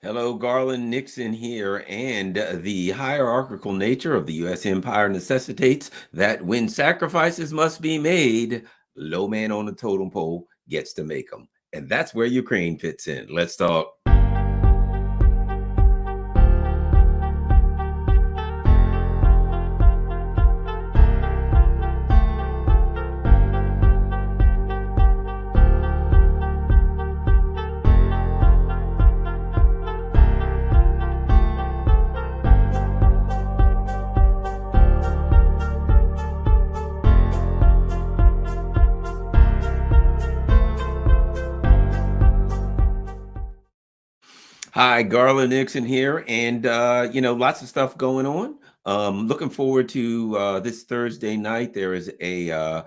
Hello, Garland Nixon here, and the hierarchical nature of the U.S. empire necessitates that when sacrifices must be made, low man on the totem pole gets to make them. And that's where Ukraine fits in. Let's talk. Hi, Garland Nixon here, and lots of stuff going on. Looking forward to this Thursday night. There is a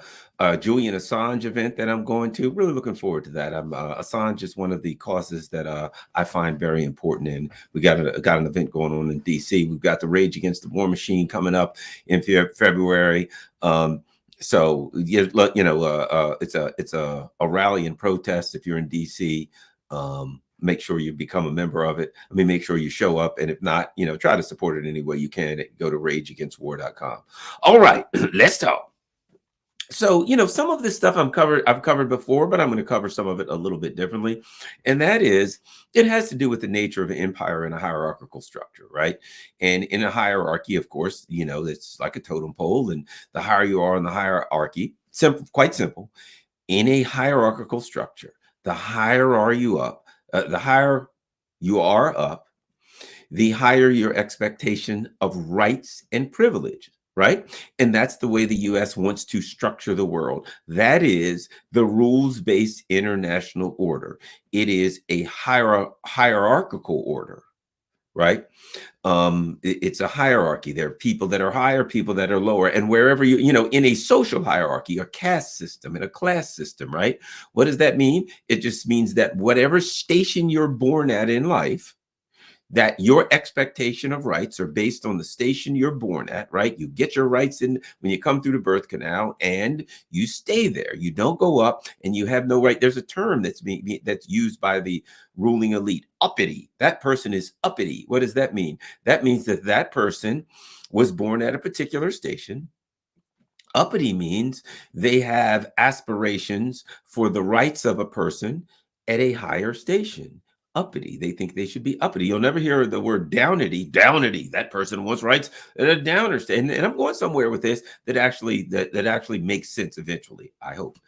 Julian Assange event that I'm going to. Really looking forward to that. Assange is one of the causes that I find very important, and we got an event going on in D.C. We've got the Rage Against the War Machine coming up in February. So it's a rally and protest if you're in D.C. Make sure you become a member of it. Make sure you show up. And if not, try to support it any way you can. Go to rageagainstwar.com. All right, let's talk. So, some of this stuff I've covered before, but I'm going to cover some of it a little bit differently. And that is, it has to do with the nature of an empire and a hierarchical structure, right? And in a hierarchy, of course, it's like a totem pole. And the higher you are in the hierarchy, quite simple. In a hierarchical structure, the higher are you up, the higher you are up, the higher your expectation of rights and privilege, right? And that's the way the U.S. wants to structure the world. That is the rules-based international order. It is a hierarchical order, right? It's a hierarchy. There are people that are higher, people that are lower. And wherever in a social hierarchy, a caste system, in a class system, right? What does that mean? It just means that whatever station you're born at in life, that your expectation of rights are based on the station you're born at, right? You get your rights in when you come through the birth canal, and you stay there. You don't go up, and you have no right. There's a term that's used by the ruling elite, uppity. That person is uppity. What does that mean? That means that person was born at a particular station. Uppity means they have aspirations for the rights of a person at a higher station. Uppity. They think they should be uppity. You'll never hear the word downity. Downity. That person wants rights at a downer station. And I'm going somewhere with this that actually makes sense eventually, I hope.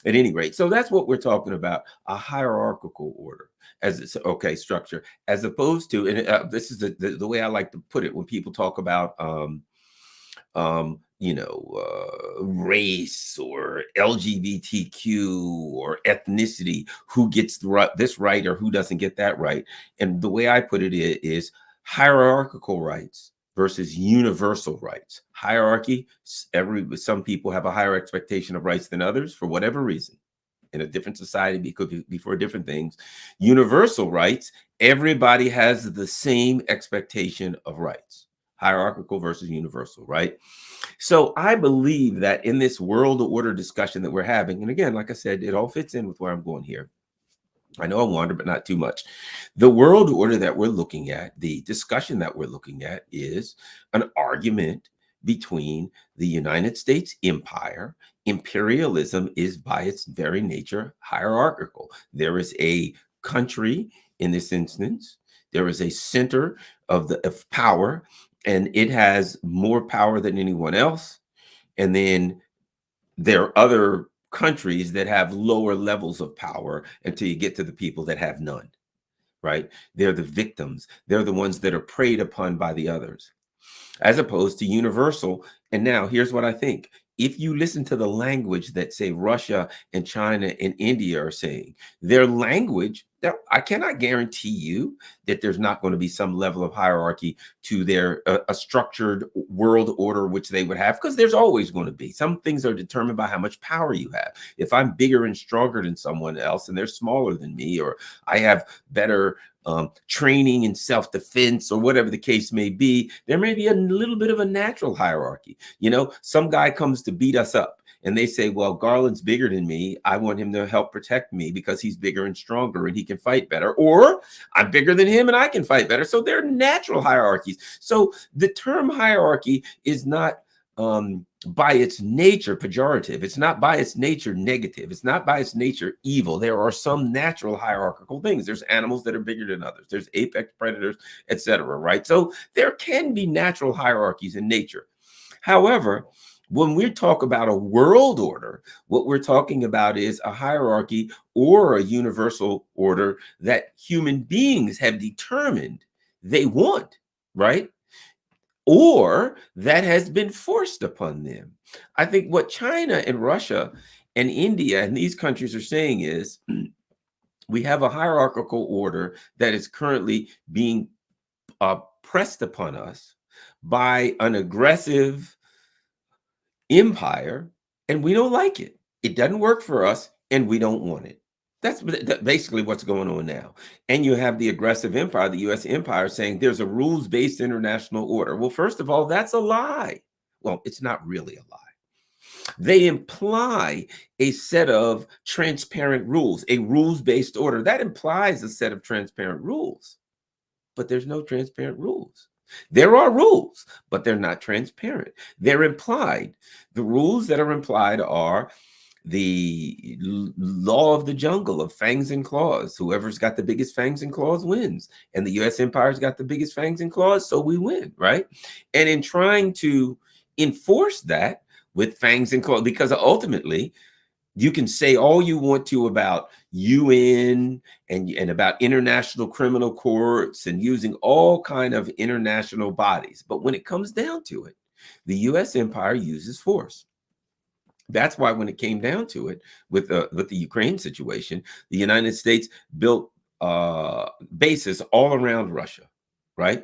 At any rate, so that's what we're talking about, a hierarchical order as it's structure, as opposed to, and this is the way I like to put it when people talk about race or LGBTQ or ethnicity, who gets this right or who doesn't get that right. And the way I put it is hierarchical rights versus universal rights. Hierarchy, some people have a higher expectation of rights than others for whatever reason. In a different society, it could be for different things. Universal rights, everybody has the same expectation of rights. Hierarchical versus universal, right? So I believe that in this world order discussion that we're having, and again, like I said, it all fits in with where I'm going here. I know I wander, but not too much. The world order that we're looking at, the discussion that we're looking at, is an argument between the United States empire. Imperialism is by its very nature hierarchical. There is a country in this instance. There is a center of power, and it has more power than anyone else. And then there are other countries that have lower levels of power until you get to the people that have none, right? They're the victims. They're the ones that are preyed upon by the others, as opposed to universal. And now here's what I think. If you listen to the language that, say, Russia and China and India are saying, their language, I cannot guarantee you that there's not going to be some level of hierarchy to their a structured world order, which they would have, because there's always going to be. Some things are determined by how much power you have. If I'm bigger and stronger than someone else and they're smaller than me, or I have better training in self-defense or whatever the case may be, there may be a little bit of a natural hierarchy. Some guy comes to beat us up and they say, well, Garland's bigger than me. I want him to help protect me because he's bigger and stronger and he can fight better. Or I'm bigger than him and I can fight better. So they're natural hierarchies. So the term hierarchy is not by its nature pejorative. It's not by its nature negative. It's not by its nature evil. There are some natural hierarchical things. There's animals that are bigger than others. There's apex predators, etc. Right? So there can be natural hierarchies in nature. However, when we talk about a world order, what we're talking about is a hierarchy or a universal order that human beings have determined they want, right? Or that has been forced upon them. I think what China and Russia and India and these countries are saying is we have a hierarchical order that is currently being pressed upon us by an aggressive empire, and we don't like it. It doesn't work for us, and we don't want it. That's basically what's going on now. And you have the aggressive empire, the US empire, saying there's a rules-based international order. Well, first of all, that's a lie. Well, it's not really a lie. They imply a set of transparent rules, a rules-based order. That implies a set of transparent rules, but there's no transparent rules. There are rules, but they're not transparent. They're implied. The rules that are implied are the law of the jungle of fangs and claws. Whoever's got the biggest fangs and claws wins. And the US empire's got the biggest fangs and claws, so we win, right? And in trying to enforce that with fangs and claws, because ultimately you can say all you want to about UN and about international criminal courts and using all kind of international bodies. But when it comes down to it, the US empire uses force. That's why when it came down to it with the Ukraine situation, the United States built bases all around Russia, right?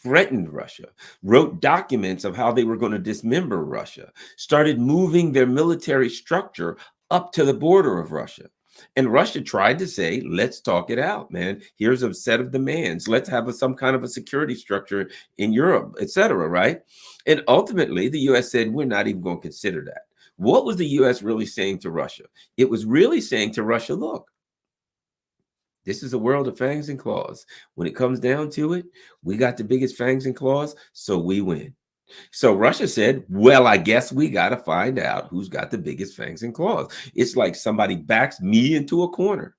Threatened Russia, wrote documents of how they were going to dismember Russia, started moving their military structure up to the border of Russia. And Russia tried to say, let's talk it out, man. Here's a set of demands. Let's have some kind of a security structure in Europe, etc. Right? And ultimately, the US said, we're not even going to consider that. What was the US really saying to Russia? It was really saying to Russia, look, this is a world of fangs and claws. When it comes down to it, we got the biggest fangs and claws, so we win. So Russia said, well, I guess we got to find out who's got the biggest fangs and claws. It's like somebody backs me into a corner.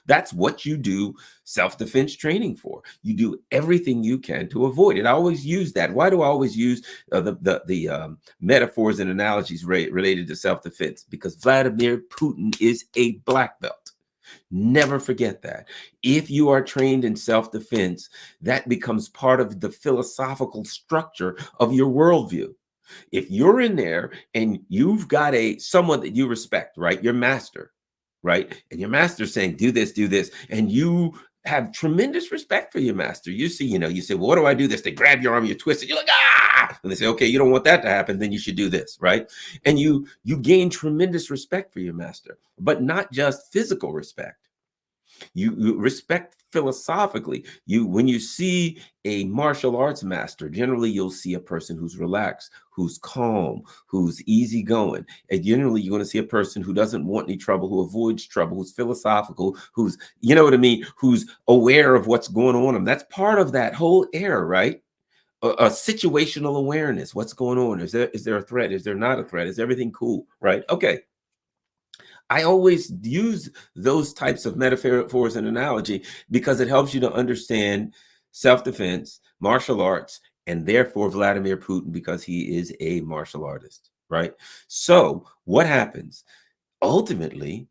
That's what you do self-defense training for. You do everything you can to avoid it. I always use that. Why do I always use the metaphors and analogies related to self-defense? Because Vladimir Putin is a black belt. Never forget that. If you are trained in self-defense, that becomes part of the philosophical structure of your worldview. If you're in there and you've got someone that you respect, right? Your master, right? And your master's saying, do this, and you have tremendous respect for your master. You see, you say, well, what do I do this? They grab your arm, you twist it, you're like, ah! And they say, okay, you don't want that to happen, then you should do this, right? And you gain tremendous respect for your master, but not just physical respect. You respect philosophically. When you see a martial arts master, generally you'll see a person who's relaxed, who's calm, who's easygoing. And generally you're going to see a person who doesn't want any trouble, who avoids trouble, who's philosophical, who's, you know what I mean, who's aware of what's going on. And that's part of that whole era, right? A situational awareness. What's going on? Is there a threat? Is there not a threat? Is everything cool? Right? Okay. I always use those types of metaphors and analogy because it helps you to understand self-defense, martial arts, and therefore Vladimir Putin because he is a martial artist, right? So what happens? Ultimately,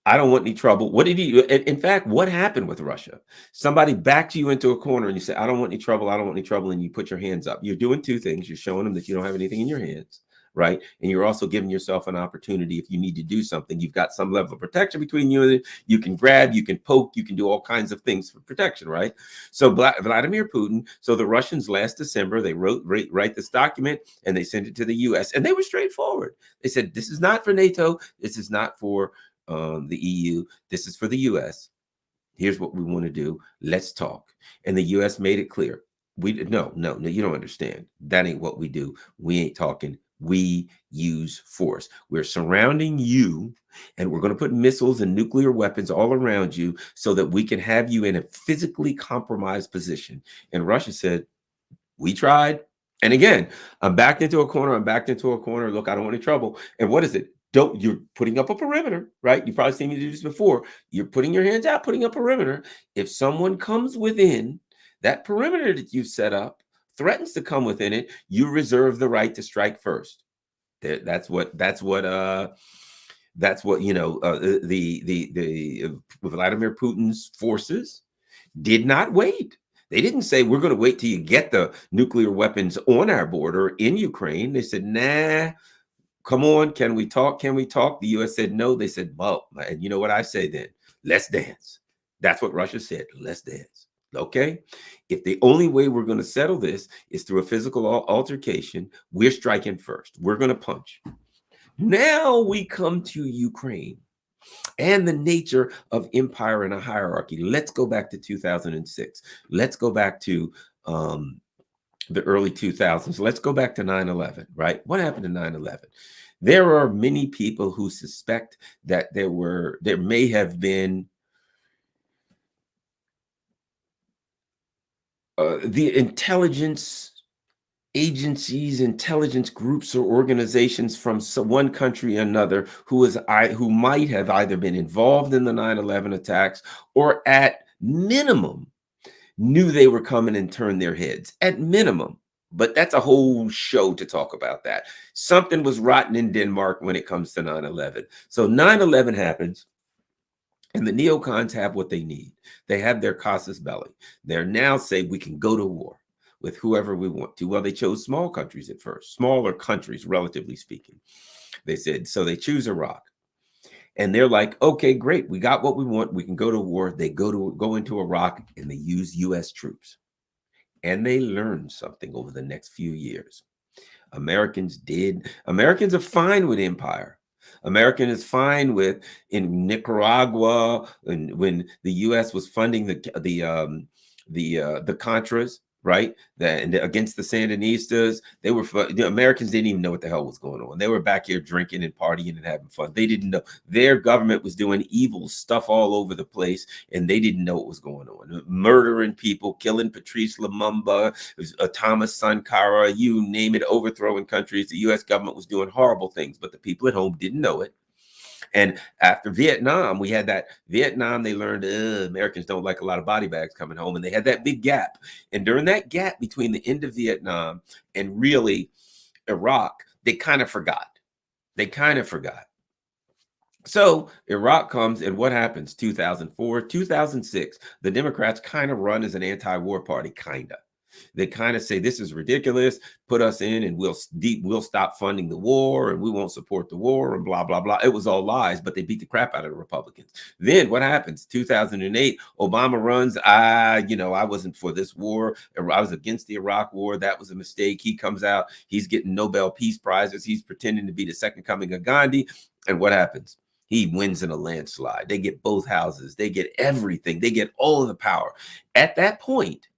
I don't want any trouble. What did he, in fact, what happened with Russia? Somebody backed you into a corner and you say, I don't want any trouble. I don't want any trouble. And you put your hands up. You're doing two things. You're showing them that you don't have anything in your hands, right? And you're also giving yourself an opportunity. If you need to do something, you've got some level of protection between you and it. You can grab, you can poke, you can do all kinds of things for protection, right? So Vladimir Putin, so the Russians last December, they write this document and they sent it to the US and they were straightforward. They said, this is not for NATO. This is not for the EU. This is for the US. Here's what we want to do. Let's talk. And the US made it clear. No, you don't understand. That ain't what we do. We ain't talking. we use force. We're surrounding you, and we're going to put missiles and nuclear weapons all around you so that we can have you in a physically compromised position. And Russia said, we tried. And again, I'm backed into a corner. I'm backed into a corner. Look, I don't want any trouble. And what is it? You're putting up a perimeter, right? You've probably seen me do this before. You're putting your hands out, putting up a perimeter. If someone comes within that perimeter that you've set up, threatens to come within it, you reserve the right to strike first. That's what Vladimir Putin's forces did not wait. They didn't say, we're going to wait till you get the nuclear weapons on our border in Ukraine. They said, nah, come on. Can we talk? Can we talk? The US said no. They said, well, and you know what I say then? Let's dance. That's what Russia said. Let's dance. Okay. If the only way we're going to settle this is through a physical altercation, we're striking first. We're going to punch. Now we come to Ukraine and the nature of empire and a hierarchy. Let's go back to 2006. Let's go back to the early 2000s. Let's go back to 9/11, right? What happened to 9/11? There are many people who suspect that there may have been the intelligence agencies, intelligence groups, or organizations from one country or another who might have either been involved in the 9/11 attacks or at minimum knew they were coming and turned their heads at minimum. But that's a whole show to talk about that. Something was rotten in Denmark when it comes to 9/11. So 9/11 happens. And the neocons have what they need. They have their casus belli. They're now saying we can go to war with whoever we want to. Well, they chose small countries at first, smaller countries, relatively speaking. They said, so they choose Iraq. And they're like, okay, great. We got what we want. We can go to war. They go into Iraq and they use US troops. And they learned something over the next few years. Americans are fine with empire. American is fine with in Nicaragua, and when the U.S. was funding the Contras, right? And against the Sandinistas, Americans didn't even know what the hell was going on. They were back here drinking and partying and having fun. They didn't know their government was doing evil stuff all over the place, and they didn't know what was going on. Murdering people, killing Patrice Lumumba, Thomas Sankara, you name it, overthrowing countries. The U.S. government was doing horrible things, but the people at home didn't know it. And after Vietnam, we had that Vietnam, they learned Americans don't like a lot of body bags coming home. And they had that big gap. And during that gap between the end of Vietnam and really Iraq, they kind of forgot. So Iraq comes, and what happens? 2004, 2006, the Democrats kind of run as an anti-war party, kind of. They kind of say, this is ridiculous, put us in and we'll stop funding the war and we won't support the war and blah, blah, blah. It was all lies, but they beat the crap out of the Republicans. Then what happens? 2008, Obama runs. I wasn't for this war. I was against the Iraq war. That was a mistake. He comes out. He's getting Nobel Peace Prizes. He's pretending to be the second coming of Gandhi. And what happens? He wins in a landslide. They get both houses. They get everything. They get all of the power. At that point,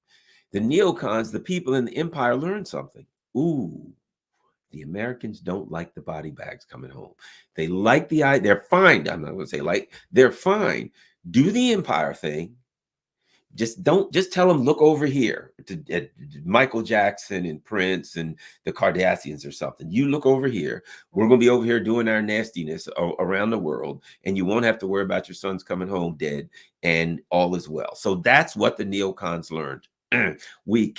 the neocons, the people in the empire, learned something. Ooh, the Americans don't like the body bags coming home. They like they're fine. I'm not going to say like, they're fine. Do the empire thing. Just tell them, look over here at Michael Jackson and Prince and the Kardashians or something. You look over here. We're going to be over here doing our nastiness around the world, and you won't have to worry about your sons coming home dead, and all is well. So that's what the neocons learned. We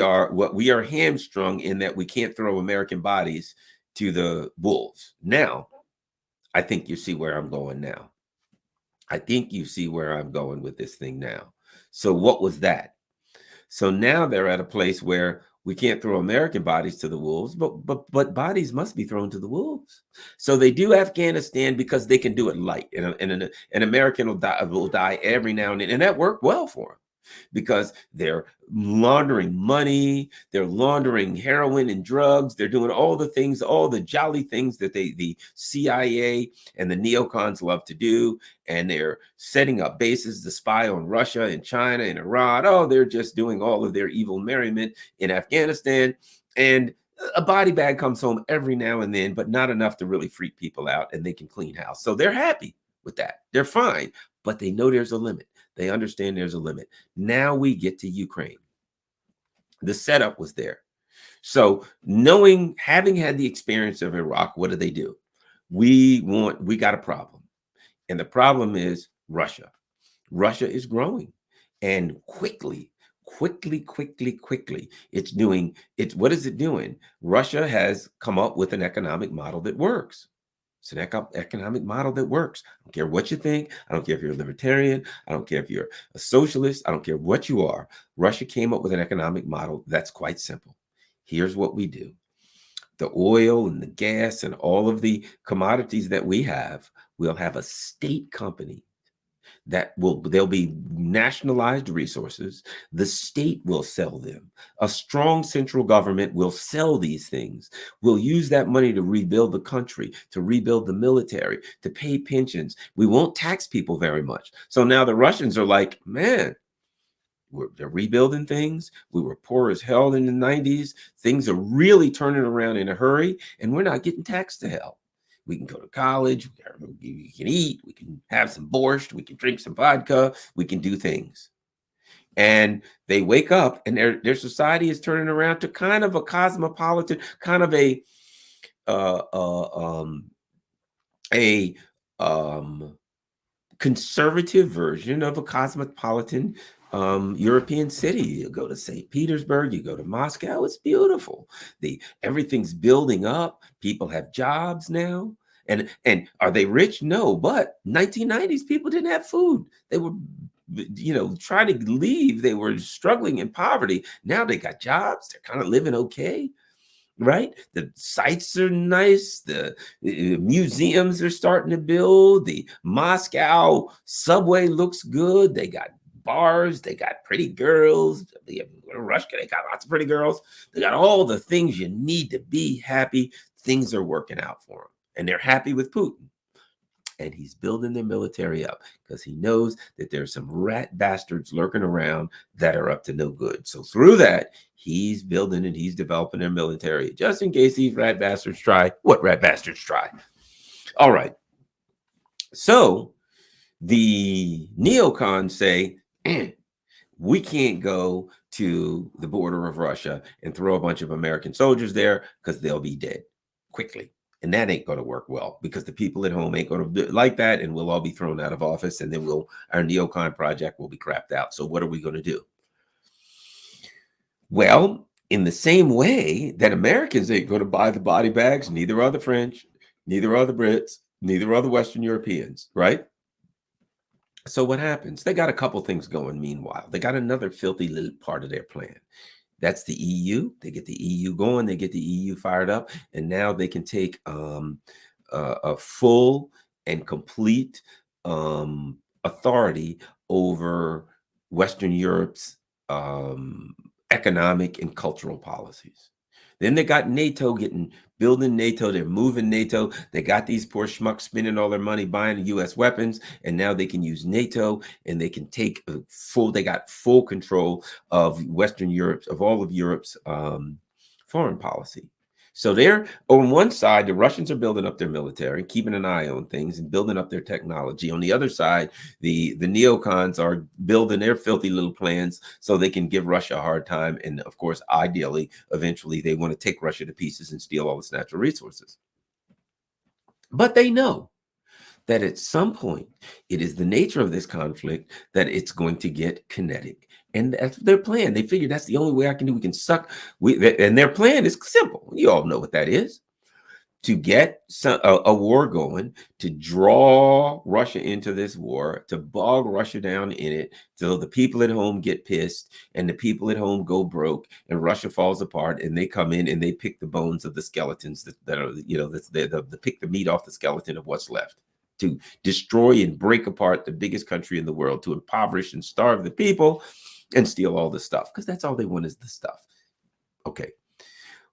are hamstrung in that we can't throw American bodies to the wolves. Now, I think you see where I'm going now. I think you see where I'm going with this thing now. So what was that? So now they're at a place where we can't throw American bodies to the wolves, but bodies must be thrown to the wolves. So they do Afghanistan because they can do it light, and an American will die every now and then, and that worked well for them. Because they're laundering money, they're laundering heroin and drugs, they're doing all the things, all the jolly things that the CIA and the neocons love to do, and they're setting up bases to spy on Russia and China and Iran. Oh, they're just doing all of their evil merriment in Afghanistan, and A body bag comes home every now and then, but not enough to really freak people out, and they can clean house. So they're happy with that. They're fine, but they know there's a limit. They understand there's a limit. Now we get to Ukraine. The setup was there. So knowing, having had the experience of Iraq, what do? We got a problem. And the problem is Russia. Russia is growing and quickly. What is it doing? Russia has come up with an economic model that works. It's an economic model that works. I don't care what you think. I don't care if you're a libertarian. I don't care if you're a socialist. I don't care what you are. Russia came up with an economic model that's quite simple. Here's what we do. The oil and the gas and all of the commodities that we have, we'll have a state company they'll be nationalized resources. The state will sell them. A strong central government will sell these things. We'll use that money to rebuild the country, to rebuild the military, to pay pensions. We won't tax people very much. So now the Russians are like, man, they're rebuilding things. We were poor as hell in the 90s. Things are really turning around in a hurry, and we're not getting taxed to hell. We can go to college, we can eat, we can have some borscht, we can drink some vodka, we can do things. And they wake up and their society is turning around to kind of a cosmopolitan, kind of a conservative version of a cosmopolitan European city. You go to St. Petersburg, you go to Moscow, it's beautiful. Everything's building up. People have jobs now. And are they rich? No, but 1990s, people didn't have food. They were, trying to leave. They were struggling in poverty. Now they got jobs. They're kind of living okay. Right? The sites are nice. The museums are starting to build. The Moscow subway looks good. They got bars. They got pretty girls. Russia, they got lots of pretty girls. They got all the things you need to be happy. Things are working out for them. And they're happy with Putin. And he's building their military up because he knows that there's some rat bastards lurking around that are up to no good. So through that, he's building and he's developing their military just in case these rat bastards try what rat bastards try. All right. So the neocons say, we can't go to the border of Russia and throw a bunch of American soldiers there because they'll be dead quickly. And that ain't going to work well because the people at home ain't going to like that, and we'll all be thrown out of office, and then our neocon project will be crapped out. So what are we going to do? Well, in the same way that Americans ain't going to buy the body bags, neither are the French, neither are the Brits, neither are the Western Europeans, right? So what happens? They got a couple things going meanwhile. They got another filthy little part of their plan. That's the EU. They get the EU going. They get the EU fired up. And now they can take a full and complete authority over Western Europe's economic and cultural policies. Then they got NATO building NATO. They're moving NATO. They got these poor schmucks spending all their money buying U.S. weapons, and now they can use NATO, and they can take they got full control of Western Europe's, of all of Europe's foreign policy. So they're on one side, the Russians are building up their military, keeping an eye on things and building up their technology. On the other side, the neocons are building their filthy little plans so they can give Russia a hard time. And of course, ideally, eventually, they want to take Russia to pieces and steal all its natural resources. But they know that at some point, it is the nature of this conflict that it's going to get kinetic. And that's their plan. They figure that's the only way I can do. We can suck. And their plan is simple. You all know what that is. To get a war going, to draw Russia into this war, to bog Russia down in it, till the people at home get pissed and the people at home go broke and Russia falls apart, and they come in and they pick the bones of the skeletons that are, they pick the meat off the skeleton of what's left, to destroy and break apart the biggest country in the world, to impoverish and starve the people and steal all the stuff, because that's all they want is the stuff. Okay.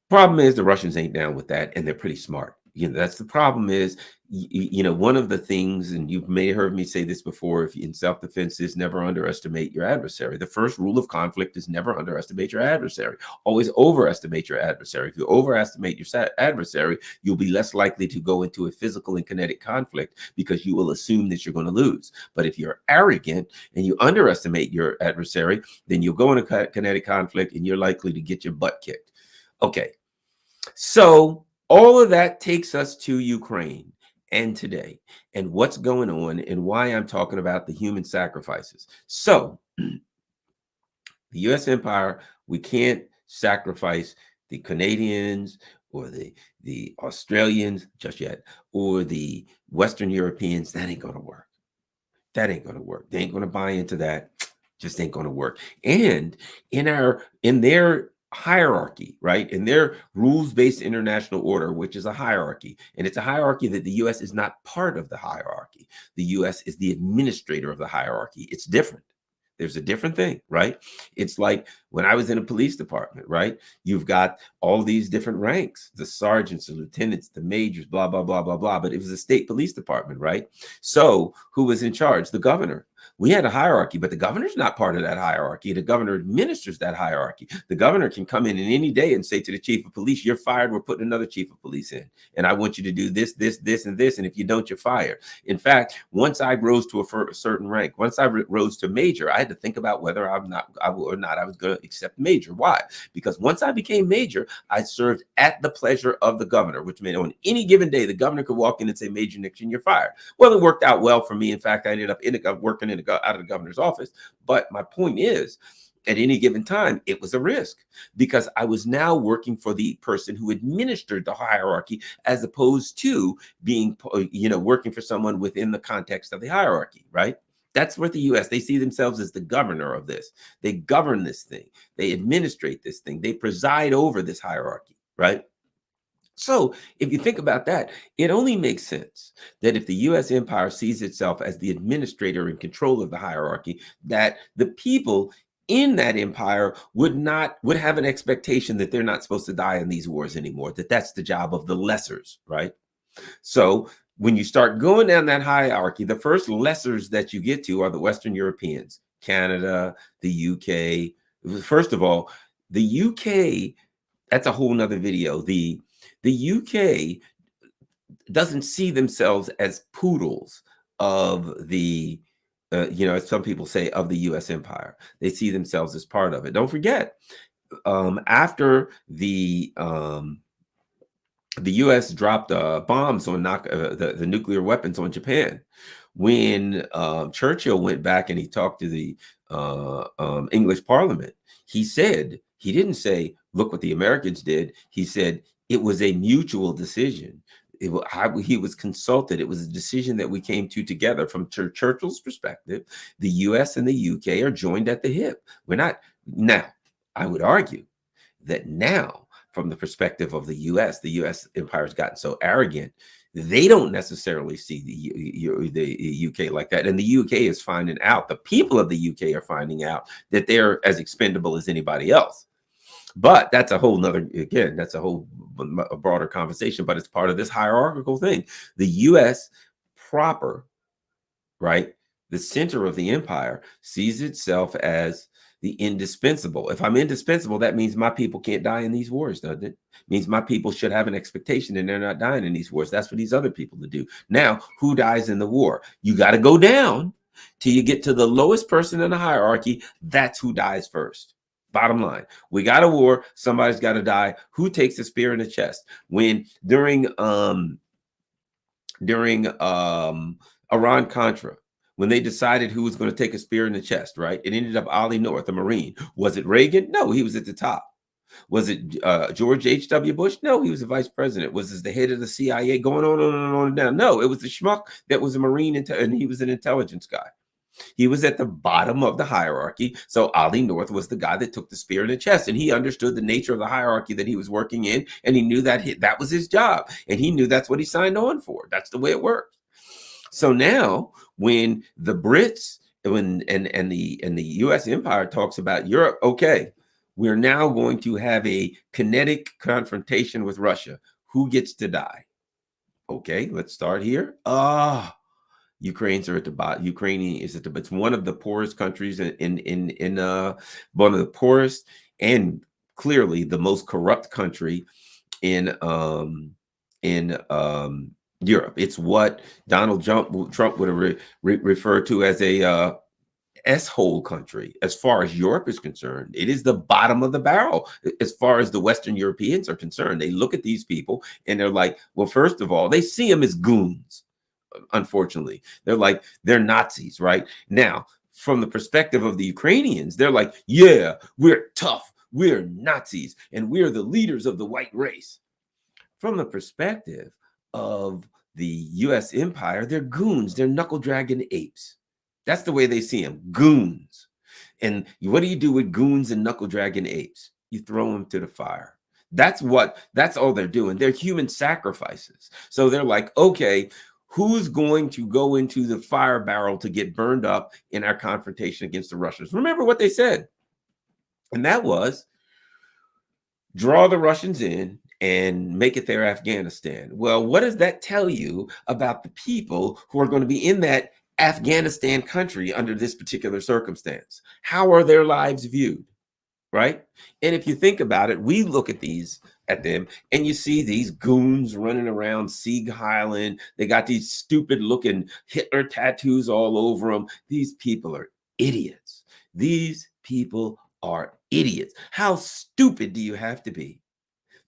Problem is the Russians ain't down with that, and they're pretty smart. That's the problem is, one of the things, and you may have heard me say this before, if in self-defense is never underestimate your adversary. The first rule of conflict is never underestimate your adversary. Always overestimate your adversary. If you overestimate your adversary, you'll be less likely to go into a physical and kinetic conflict because you will assume that you're going to lose. But if you're arrogant and you underestimate your adversary, then you'll go into kinetic conflict and you're likely to get your butt kicked. Okay. So all of that takes us to Ukraine and today and what's going on and why I'm talking about the human sacrifices. So the U.S. empire, we can't sacrifice the Canadians or the Australians just yet, or the Western Europeans. That ain't going to work. That ain't going to work. They ain't going to buy into that. Just ain't going to work. And in their hierarchy, right? In their rules-based international order, which is a hierarchy, and it's a hierarchy that the U.S. is not part of the hierarchy. The U.S. is the administrator of the hierarchy. It's different. There's a different thing, right? It's like when I was in a police department, right? You've got all these different ranks, the sergeants, the lieutenants, the majors, blah, blah, blah, blah, blah. But it was a state police department, right? So who was in charge? The governor. We had a hierarchy, but the governor's not part of that hierarchy. The governor administers that hierarchy. The governor can come in any day and say to the chief of police, you're fired. We're putting another chief of police in. And I want you to do this, this, this, and this. And if you don't, you're fired. In fact, once I rose to a certain rank, once I rose to major, I had to think about whether I was going to accept major. Why? Because once I became major, I served at the pleasure of the governor, which meant on any given day, the governor could walk in and say, Major Nixon, you're fired. Well, it worked out well for me. In fact, I ended up working out of the governor's office. But my point is, at any given time, it was a risk because I was now working for the person who administered the hierarchy as opposed to being, working for someone within the context of the hierarchy, right? That's what the U.S., they see themselves as the governor of this. They govern this thing. They administrate this thing. They preside over this hierarchy, right? So if you think about that, it only makes sense that if the U.S. empire sees itself as the administrator in control of the hierarchy, that the people in that empire would have an expectation that they're not supposed to die in these wars anymore, that that's the job of the lessers, right? So when you start going down that hierarchy, the first lessers that you get to are the Western Europeans, Canada, the UK. First of all, the UK, that's a whole nother video. The UK doesn't see themselves as poodles of the, as some people say, of the U.S. empire. They see themselves as part of it. Don't forget, after the U.S. dropped bombs on the nuclear weapons on Japan, when Churchill went back and he talked to the English Parliament, he didn't say, look what the Americans did. He said, it was a mutual decision. He was consulted. It was a decision that we came to together. From Churchill's perspective, the U.S. and the U.K. are joined at the hip. We're not. Now, I would argue that now, from the perspective of the U.S. empire has gotten so arrogant, they don't necessarily see the UK like that. And the UK is finding out, the people of the UK are finding out that they're as expendable as anybody else. But that's a whole nother, again, that's a broader conversation, but it's part of this hierarchical thing. The US proper, right, the center of the empire, sees itself as the indispensable. If I'm indispensable, that means my people can't die in these wars, doesn't it? It means my people should have an expectation and they're not dying in these wars. That's for these other people to do. Now, who dies in the war? You got to go down till you get to the lowest person in the hierarchy. That's who dies first. Bottom line, we got a war. Somebody's got to die. Who takes the spear in the chest? When during Iran-Contra, when they decided who was going to take a spear in the chest, right? It ended up Ollie North, a Marine. Was it Reagan? No, he was at the top. Was it George H.W. Bush? No, he was the vice president. Was it the head of the CIA? Going on and on and down. No, it was the schmuck that was a Marine and he was an intelligence guy. He was at the bottom of the hierarchy. So Ollie North was the guy that took the spear in the chest, and he understood the nature of the hierarchy that he was working in, and he knew that that was his job, and he knew that's what he signed on for. That's the way it worked. So now, when the Brits and the U.S. empire talks about Europe, okay, we're now going to have a kinetic confrontation with Russia. Who gets to die? Okay, let's start here. Ukrainians are at the bottom. Ukrainian is at the. It's one of the poorest countries in one of the poorest and clearly the most corrupt country in Europe. It's what Trump would have referred to as a S-hole country. As far as Europe is concerned, it is the bottom of the barrel. As far as the Western Europeans are concerned, they look at these people and they're like, well, first of all, they see them as goons. Unfortunately, they're Nazis, right? Now, from the perspective of the Ukrainians, they're like, yeah, we're tough, we're Nazis, and we're the leaders of the white race. From the perspective of the US empire, they're goons, they're knuckle dragging apes. That's the way they see them, goons. And what do you do with goons and knuckle dragging apes? You throw them to the fire. That's all they're doing. They're human sacrifices. So they're like, okay, who's going to go into the fire barrel to get burned up in our confrontation against the Russians? Remember what they said. And that was draw the Russians in and make it their Afghanistan. Well, what does that tell you about the people who are going to be in that Afghanistan country under this particular circumstance? How are their lives viewed? Right? And if you think about it, we look at them and you see these goons running around Sieg Heil. They got these stupid looking Hitler tattoos all over them. These people are idiots. These people are idiots. How stupid do you have to be?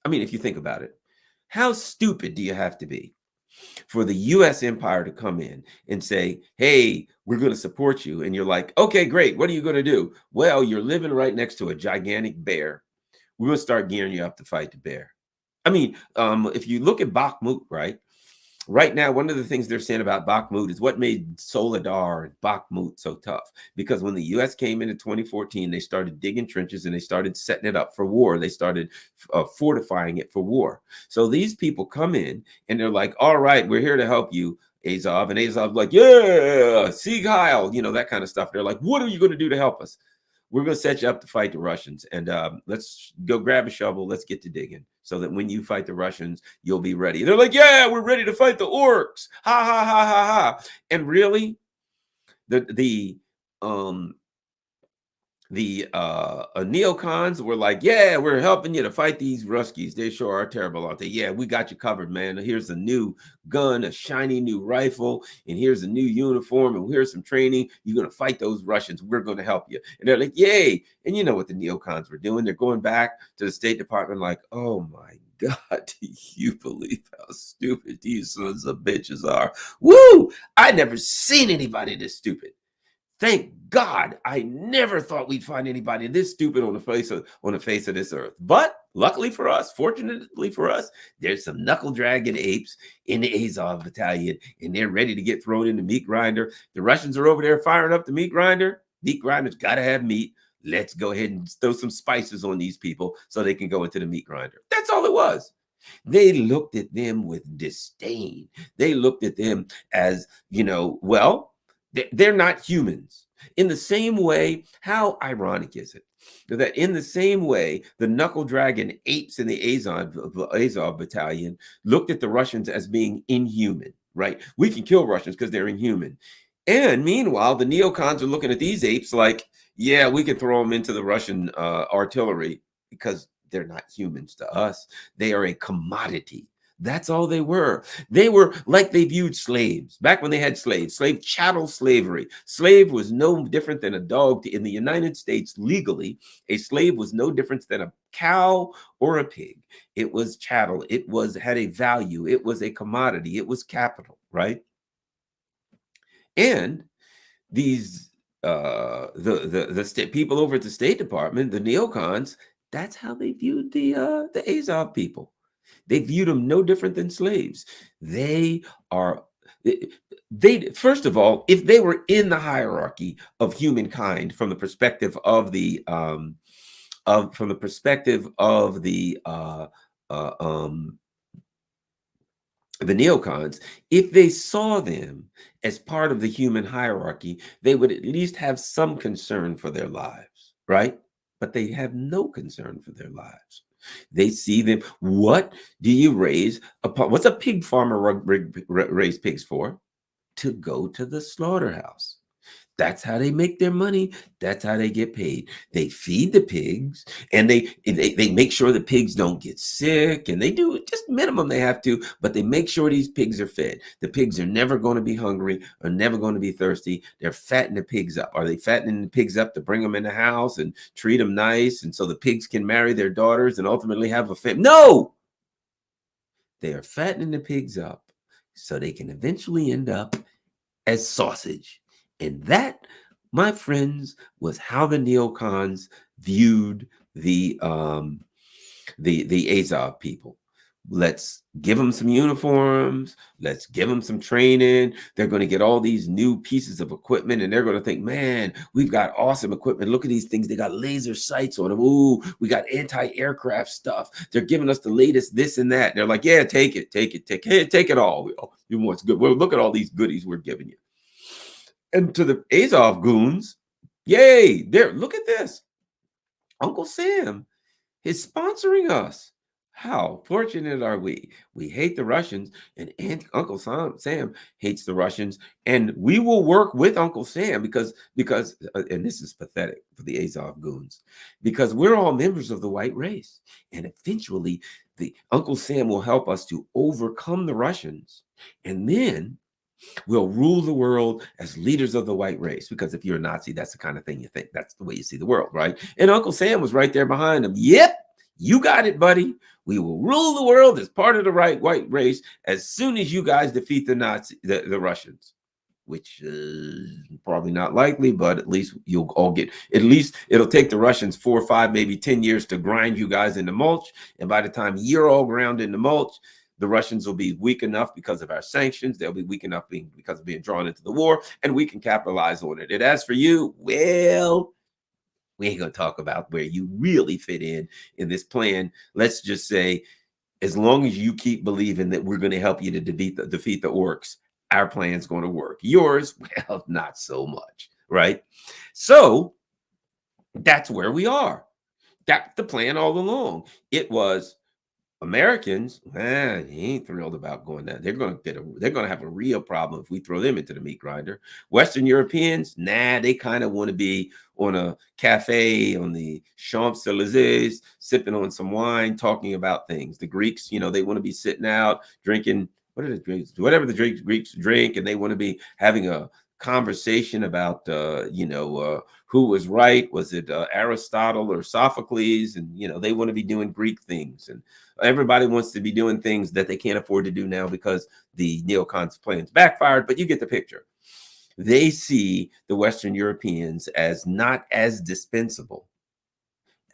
I mean, if you think about it, how stupid do you have to be for the US empire to come in and say, hey, we're going to support you? And you're like, okay, great. What are you going to do? Well, you're living right next to a gigantic bear. We're going to start gearing you up to fight the bear. I mean, if you look at Bakhmut, right? Right now, one of the things they're saying about Bakhmut is what made Soledar and Bakhmut so tough. Because when the U.S. came in 2014, they started digging trenches and they started setting it up for war. They started fortifying it for war. So these people come in and they're like, all right, we're here to help you, Azov. And Azov's like, yeah, Sieg Heil, that kind of stuff. They're like, what are you going to do to help us? We're going to set you up to fight the Russians. And let's go grab a shovel. Let's get to digging so that when you fight the Russians, you'll be ready. They're like, yeah, we're ready to fight the orcs. Ha, ha, ha, ha, ha. And really, the neocons were like, yeah, we're helping you to fight these Ruskies. They sure are terrible, aren't they? Yeah, we got you covered, man. Here's a new gun, a shiny new rifle, and here's a new uniform, and here's some training. You're going to fight those Russians. We're going to help you. And they're like, yay. And you know what the neocons were doing? They're going back to the State Department like, oh my God, do you believe how stupid these sons of bitches are? Woo! I never seen anybody this stupid. Thank God, I never thought we'd find anybody this stupid on the face of this earth. But luckily for us, fortunately for us, there's some knuckle dragging apes in the Azov battalion, and they're ready to get thrown in the meat grinder. The Russians are over there firing up the meat grinder. Meat grinder's got to have meat. Let's go ahead and throw some spices on these people so they can go into the meat grinder. That's all it was. They looked at them with disdain. They looked at them as, well, they're not humans. In the same way, how ironic is it that in the same way, the knuckle dragon apes in the Azov battalion looked at the Russians as being inhuman, right? We can kill Russians because they're inhuman. And meanwhile, the neocons are looking at these apes like, yeah, we can throw them into the Russian artillery because they're not humans to us. They are a commodity. That's all they were. They were like they viewed slaves back when they had slaves, chattel slavery. Slave was no different than a dog. In the United States, legally, a slave was no different than a cow or a pig. It was chattel. It had a value. It was a commodity. It was capital, right? And these the people over at the State Department, the neocons, that's how they viewed the Azov people. They viewed them no different than slaves. They first of all, if they were in the hierarchy of humankind from the perspective of the the neocons, if they saw them as part of the human hierarchy, they would at least have some concern for their lives, right? But they have no concern for their lives. They see them. What do you raise? What's a pig farmer raise pigs for? To go to the slaughterhouse. That's how they make their money. That's how they get paid. They feed the pigs, and they make sure the pigs don't get sick, and they do just minimum they have to, but they make sure these pigs are fed. The pigs are never going to be hungry or never going to be thirsty. They're fattening the pigs up. Are they fattening the pigs up to bring them in the house and treat them nice, and so the pigs can marry their daughters and ultimately have a family? No, they are fattening the pigs up so they can eventually end up as sausage. And that, my friends, was how the neocons viewed the Azov people. Let's give them some uniforms. Let's give them some training. They're going to get all these new pieces of equipment, and they're going to think, man, we've got awesome equipment. Look at these things. They got laser sights on them. Ooh, we got anti-aircraft stuff. They're giving us the latest this and that. And they're like, yeah, take it, take it, take it, take it all. You want good? Well, look at all these goodies we're giving you. And to the Azov goons, yay, there, look at this. Uncle Sam is sponsoring us. How fortunate are we? We hate the Russians, and Uncle Sam hates the Russians, and we will work with Uncle Sam because and this is pathetic for the Azov goons, because we're all members of the white race, and eventually the Uncle Sam will help us to overcome the Russians, and then we'll rule the world as leaders of the white race. Because if you're a Nazi, that's the kind of thing you think. That's the way you see the world, right? And Uncle Sam was right there behind him. Yep, you got it, buddy. We will rule the world as part of the white race as soon as you guys defeat the Russians. Which is probably not likely, but at least you'll all get, at least it'll take the Russians 4 or 5, maybe 10 years to grind you guys into mulch. And by the time you're all ground into mulch, the Russians will be weak enough because of our sanctions. They'll be weak enough because of being drawn into the war, and we can capitalize on it. And as for you, well, we ain't going to talk about where you really fit in this plan. Let's just say, as long as you keep believing that we're going to help you to defeat the orcs, our plan's going to work. Yours, well, not so much, right? So that's where we are. That's the plan all along. It was Americans, man, he ain't thrilled about going down. They're going to have a real problem if we throw them into the meat grinder. Western Europeans, nah, they kind of want to be on a cafe on the Champs-Elysees, sipping on some wine, talking about things. The Greeks, they want to be sitting out drinking whatever the Greeks drink, and they want to be having a conversation about who was right. Was it Aristotle or Sophocles? And they want to be doing Greek things, and everybody wants to be doing things that they can't afford to do now because the neocons plans backfired. But you get the picture. They see the Western Europeans as not as dispensable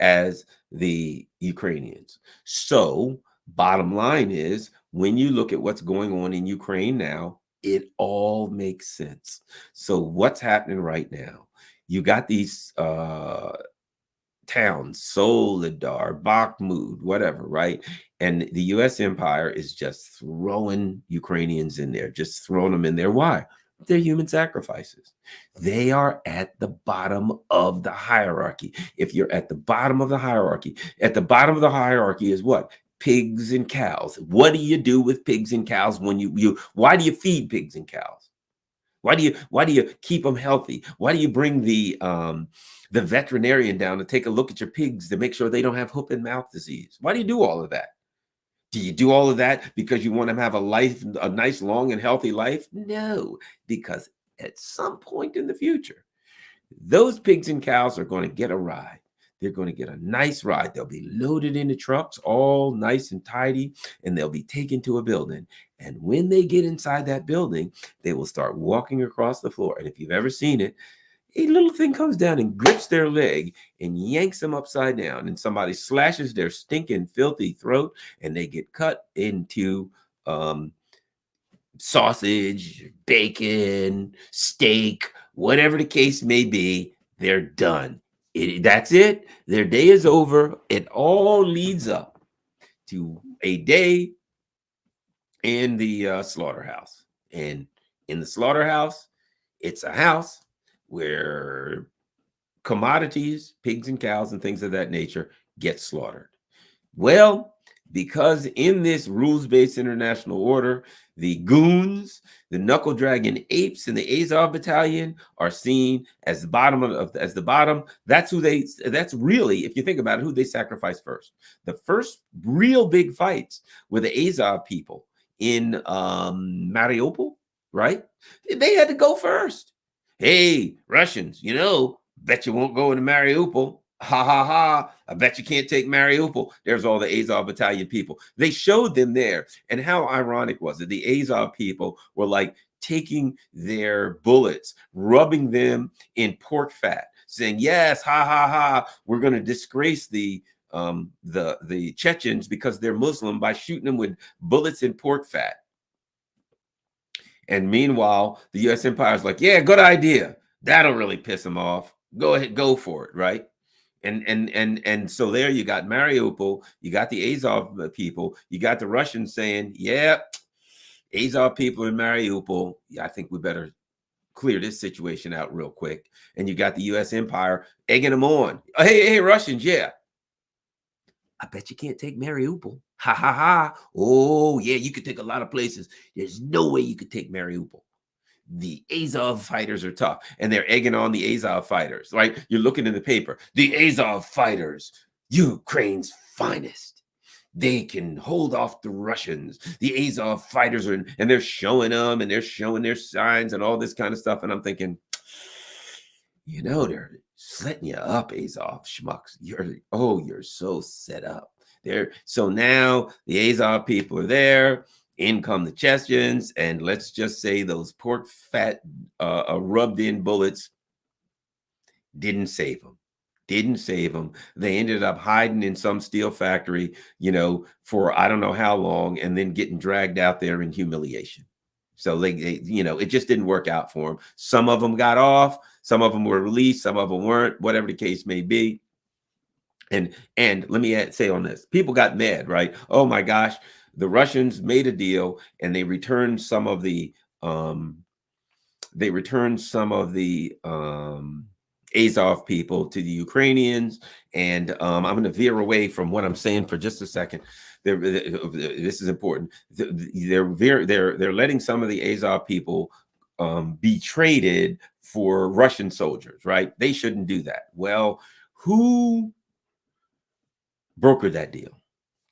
as the Ukrainians. So bottom line is, when you look at what's going on in Ukraine now, it all makes sense. So what's happening right now? You got these towns, Solidar, Bakhmut, whatever, right? And the U.S. empire is just throwing Ukrainians in there, just throwing them in there. Why? They're human sacrifices. They are at the bottom of the hierarchy. If you're at the bottom of the hierarchy, is what? Pigs and cows. What do you do with pigs and cows when why do you feed pigs and cows? Why do you keep them healthy? Why do you bring the veterinarian down to take a look at your pigs to make sure they don't have hoof and mouth disease? Why do you do all of that? Do you do all of that because you want them to have a nice, long, and healthy life? No, because at some point in the future, those pigs and cows are going to get a ride. They're going to get a nice ride. They'll be loaded into trucks, all nice and tidy, and they'll be taken to a building. And when they get inside that building, they will start walking across the floor. And if you've ever seen it, a little thing comes down and grips their leg and yanks them upside down, and somebody slashes their stinking, filthy throat, and they get cut into sausage, bacon, steak, whatever the case may be. They're done. That's it. Their day is over. It all leads up to a day in the slaughterhouse. And in the slaughterhouse, it's a house where commodities, pigs and cows and things of that nature, get slaughtered. Well, because in this rules-based international order, the goons, the knuckle dragging apes in the Azov battalion are seen as the bottom as the bottom. That's who they. That's really, if you think about it, who they sacrificed first. The first real big fights were the Azov people in Mariupol, right? They had to go first. Hey, Russians, bet you won't go into Mariupol. Ha ha ha. I bet you can't take Mariupol. There's all the Azov battalion people. They showed them there. And how ironic was it? The Azov people were like taking their bullets, rubbing them in pork fat, saying, yes, ha ha ha. We're going to disgrace the Chechens because they're Muslim by shooting them with bullets in pork fat. And meanwhile, the U.S. empire is like, yeah, good idea. That'll really piss them off. Go ahead, go for it, right? And so there you got Mariupol, you got the Azov people, you got the Russians saying, yeah, Azov people in Mariupol. Yeah, I think we better clear this situation out real quick. And you got the U.S. empire egging them on. Hey, Russians, yeah. I bet you can't take Mariupol. Ha ha ha. Oh, yeah, you could take a lot of places. There's no way you could take Mariupol. The Azov fighters are tough, and they're egging on the Azov fighters, right? You're looking in the paper. The Azov fighters, Ukraine's finest. They can hold off the Russians. The Azov fighters are, and they're showing them, and they're showing their signs and all this kind of stuff. And I'm thinking, they're setting you up, Azov schmucks. You're so set up. So now the Azov people are there. In come the Chechens, and let's just say those pork fat rubbed in bullets didn't save them. They ended up hiding in some steel factory, for I don't know how long, and then getting dragged out there in humiliation. So they it just didn't work out for them. Some of them got off, some of them were released, some of them weren't, whatever the case may be. And let me say on this, people got mad, right? Oh my gosh, the Russians made a deal and they returned some of the Azov people to the Ukrainians. And I'm going to veer away from what I'm saying for just a second. This is important. They're letting some of the Azov people be traded for Russian soldiers, right? They shouldn't do that. Well, who brokered that deal?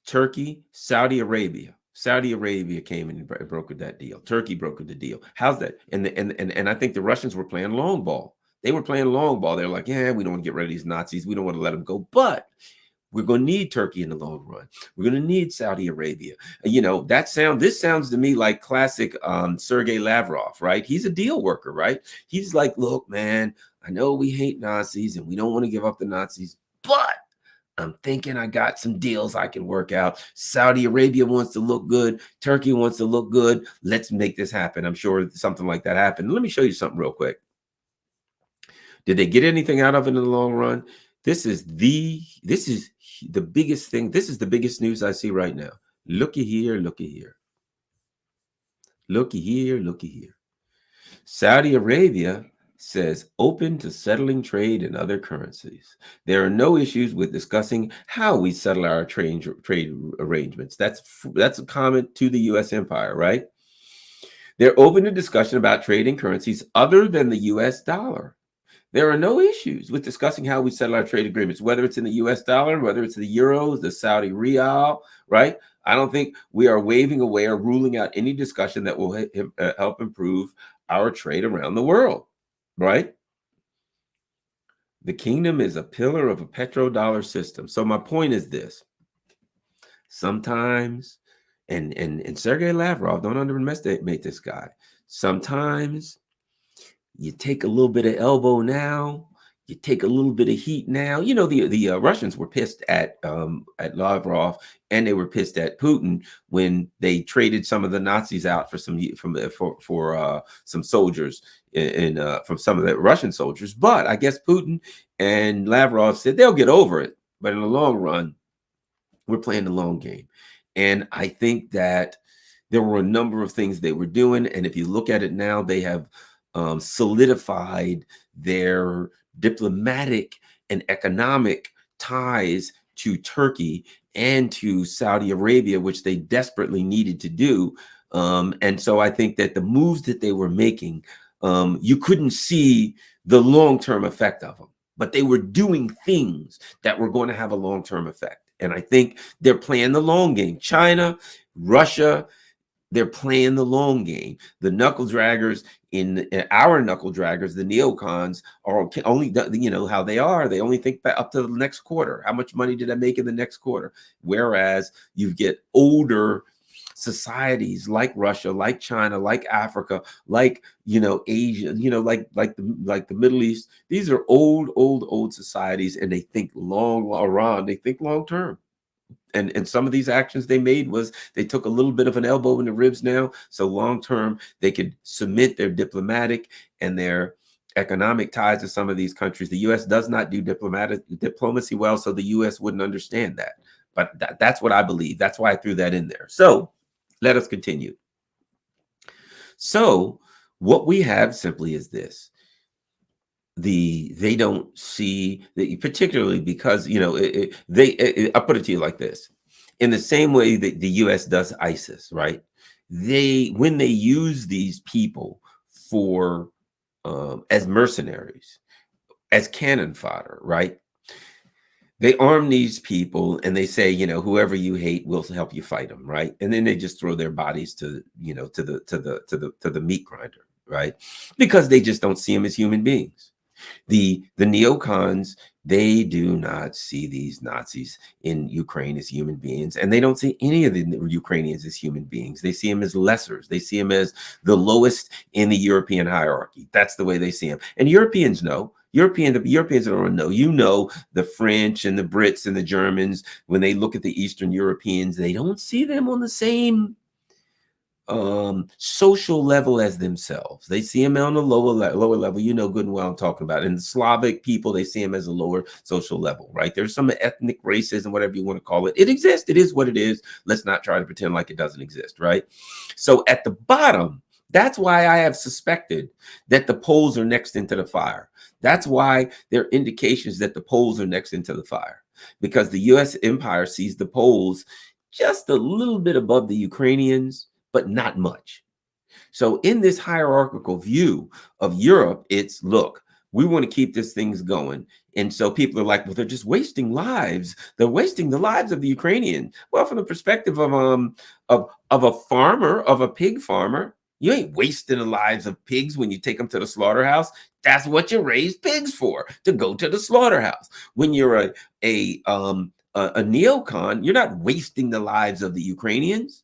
Turkey, Saudi Arabia. Saudi Arabia came in and brokered that deal. Turkey brokered the deal. How's that? And I think the Russians were playing long ball. They were playing long ball. They're like, yeah, we don't want to get rid of these Nazis. We don't want to let them go. But we're going to need Turkey in the long run. We're going to need Saudi Arabia. This sounds to me like classic Sergei Lavrov, right? He's a deal worker, right? He's like, look, man, I know we hate Nazis and we don't want to give up the Nazis, but I'm thinking I got some deals I can work out. Saudi Arabia wants to look good. Turkey wants to look good. Let's make this happen. I'm sure something like that happened. Let me show you something real quick. Did they get anything out of it in the long run? This is the biggest thing. This is the biggest news I see right now. Looky here, looky here. Looky here, looky here. Saudi Arabia says open to settling trade in other currencies. There are no issues with discussing how we settle our trade arrangements. That's a comment to the U.S. empire, right? They're open to discussion about trading currencies other than the U.S. dollar. There are no issues with discussing how we settle our trade agreements, whether it's in the U.S. dollar, whether it's the euros, the Saudi rial, right? I don't think we are waving away or ruling out any discussion that will help improve our trade around the world, right? The kingdom is a pillar of a petrodollar system. So my point is this. Sometimes, and Sergei Lavrov, don't underestimate this guy. Sometimes you take a little bit of elbow now, you take a little bit of heat now. The Russians were pissed at Lavrov, and they were pissed at Putin when they traded some of the Nazis out for some soldiers from some of the Russian soldiers. But I guess Putin and Lavrov said they'll get over it. But in the long run, we're playing the long game. And I think that there were a number of things they were doing. And if you look at it now, they have solidified their diplomatic and economic ties to Turkey and to Saudi Arabia, which they desperately needed to do. And so I think that the moves that they were making, you couldn't see the long-term effect of them, but they were doing things that were going to have a long-term effect. And I think they're playing the long game. China, Russia, they're playing the long game. The knuckle draggers in our knuckle draggers, the neocons, are only, you know how they are. They only think up to the next quarter. How much money did I make in the next quarter? Whereas you get older societies like Russia, like China, like Africa, like, you know, Asia, you know, like the Middle East. These are old societies, and they think long, they think long term. And some of these actions they made was they took a little bit of an elbow in the ribs now, so long term they could cement their diplomatic and their economic ties to some of these countries. The U.S. does not do diplomacy well, so the U.S. wouldn't understand that. But that's what I believe. That's why I threw that in there. So let us continue. So what we have simply is this. They don't see that, particularly because, you know, I'll put it to you like this. In the same way that the US does ISIS, right? When they use these people for as mercenaries, as cannon fodder, right? They arm these people and they say, you know, whoever you hate, we'll help you fight them, right? And then they just throw their bodies to, you know, to the meat grinder, right? Because they just don't see them as human beings. The neocons, they do not see these Nazis in Ukraine as human beings, and they don't see any of the Ukrainians as human beings. They see them as lessers. They see them as the lowest in the European hierarchy. That's the way they see them. And Europeans know. The Europeans don't know. You know, the French and the Brits and the Germans, when they look at the Eastern Europeans, they don't see them on the same social level as themselves. They see them on a lower level. You know good and well I'm talking about. And the Slavic people, they see them as a lower social level, right? There's some ethnic racism, whatever you want to call it. It exists. It is what it is. Let's not try to pretend like it doesn't exist, right? So at the bottom, that's why I have suspected that the Poles are next into the fire. That's why there are indications that the Poles are next into the fire, because the U.S. empire sees the Poles just a little bit above the Ukrainians, but not much. So in this hierarchical view of Europe, it's, look, we want to keep this things going. And so people are like, well, they're just wasting lives. They're wasting the lives of the Ukrainian. Well, from the perspective of a farmer, of a pig farmer, you ain't wasting the lives of pigs when you take them to the slaughterhouse. That's what you raise pigs for, to go to the slaughterhouse. When you're a neocon, you're not wasting the lives of the Ukrainians.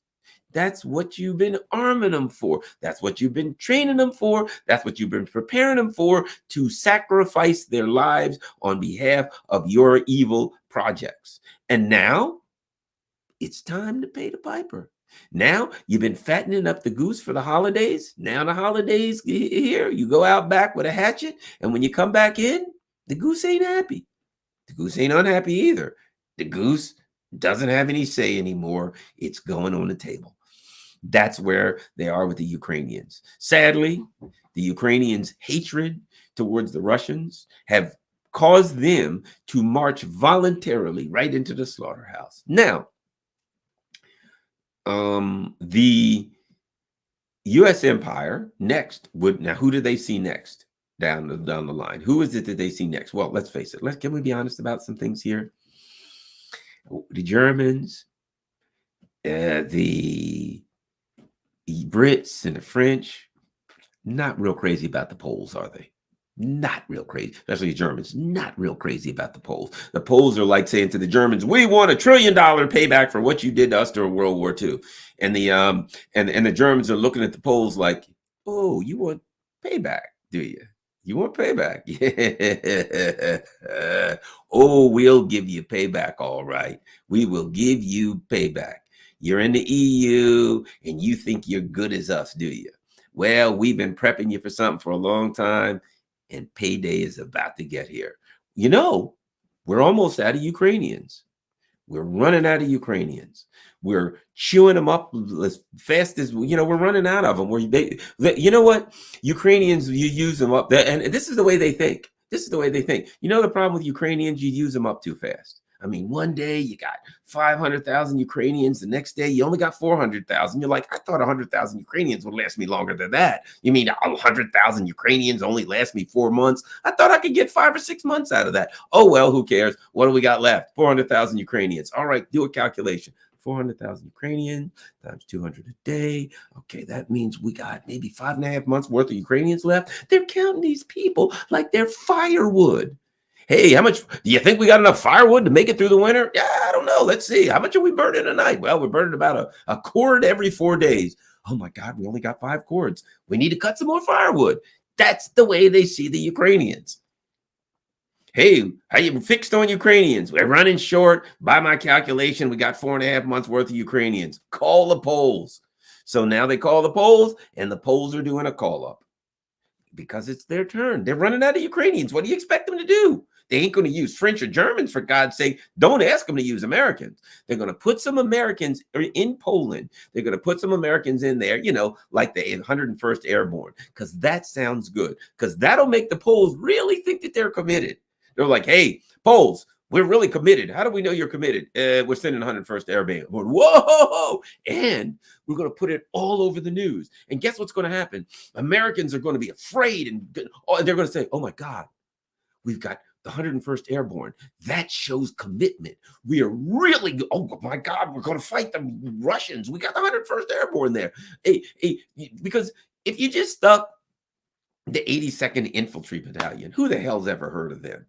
That's what you've been arming them for. That's what you've been training them for. That's what you've been preparing them for, to sacrifice their lives on behalf of your evil projects. And now it's time to pay the piper. Now you've been fattening up the goose for the holidays. Now the holidays here, you go out back with a hatchet, and when you come back in, the goose ain't happy. The goose ain't unhappy either. The goose doesn't have any say anymore. It's going on the table. That's where they are with the Ukrainians. Sadly, the Ukrainians' hatred towards the Russians have caused them to march voluntarily right into the slaughterhouse. Now, the U.S. empire next would, now who did they see next down the line? Who is it that they see next? Well, let's face it. Can we be honest about some things here? The Germans, the Brits and the French, not real crazy about the Poles, are they? Not real crazy, especially the Germans, not real crazy about the Poles. The Poles are like saying to the Germans, we want $1 trillion payback for what you did to us during World War II. And the and the Germans are looking at the Poles like, oh, you want payback, do you? You want payback? Yeah. Oh, we'll give you payback, all right. We will give you payback. You're in the EU and you think you're good as us, do you? Well, we've been prepping you for something for a long time, and payday is about to get here. You know, we're almost out of Ukrainians. We're running out of Ukrainians. We're chewing them up as fast as, you know, we're running out of them. You know what? Ukrainians, you use them up. And this is the way they think. This is the way they think. You know the problem with Ukrainians? You use them up too fast. I mean, one day you got 500,000 Ukrainians. The next day you only got 400,000. You're like, I thought 100,000 Ukrainians would last me longer than that. You mean 100,000 Ukrainians only last me 4 months? I thought I could get 5 or 6 months out of that. Oh, well, who cares? What do we got left? 400,000 Ukrainians. All right, do a calculation. 400,000 Ukrainian times 200 a day. Okay, that means we got maybe 5.5 months worth of Ukrainians left. They're counting these people like they're firewood. Hey, how much do you think we got enough firewood to make it through the winter? Yeah, I don't know. Let's see. How much are we burning a night? Well, we're burning about a cord every 4 days. Oh my God, we only got 5 cords. We need to cut some more firewood. That's the way they see the Ukrainians. Hey, how you fixed on Ukrainians? We're running short. By my calculation, we got 4.5 months worth of Ukrainians. Call the polls. So now they call the polls, and the polls are doing a call up because it's their turn. They're running out of Ukrainians. What do you expect them to do? They ain't going to use French or Germans, for God's sake. Don't ask them to use Americans. They're going to put some Americans in Poland. They're going to put some Americans in there, like the 101st Airborne, because that sounds good, because that'll make the Poles really think that they're committed. They're like, hey, Poles, we're really committed. How do we know you're committed? We're sending 101st Airborne. Whoa! And we're going to put it all over the news. And guess what's going to happen? Americans are going to be afraid, and they're going to say, oh my God, we've got the 101st Airborne. That shows commitment. We are really, oh my God, we're going to fight the Russians. We got the 101st Airborne there. Because if you just stuck the 82nd Infantry Battalion, who the hell's ever heard of them?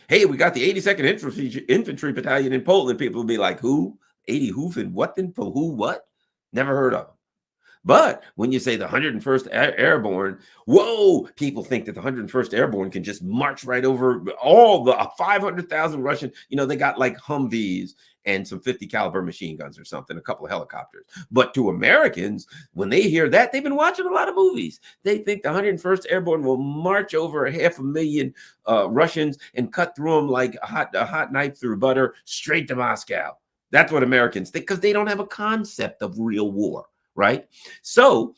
Hey, we got the 82nd Infantry Battalion in Poland. People will be like, who? 80 who and what then? For who, what? Never heard of them. But when you say the 101st Airborne, whoa, people think that the 101st Airborne can just march right over all the 500,000 Russian, they got like Humvees and some 50 caliber machine guns or something, a couple of helicopters. But to Americans, when they hear that, they've been watching a lot of movies. They think the 101st Airborne will march over 500,000 Russians and cut through them like a hot knife through butter straight to Moscow. That's what Americans think, because they don't have a concept of real war. Right? So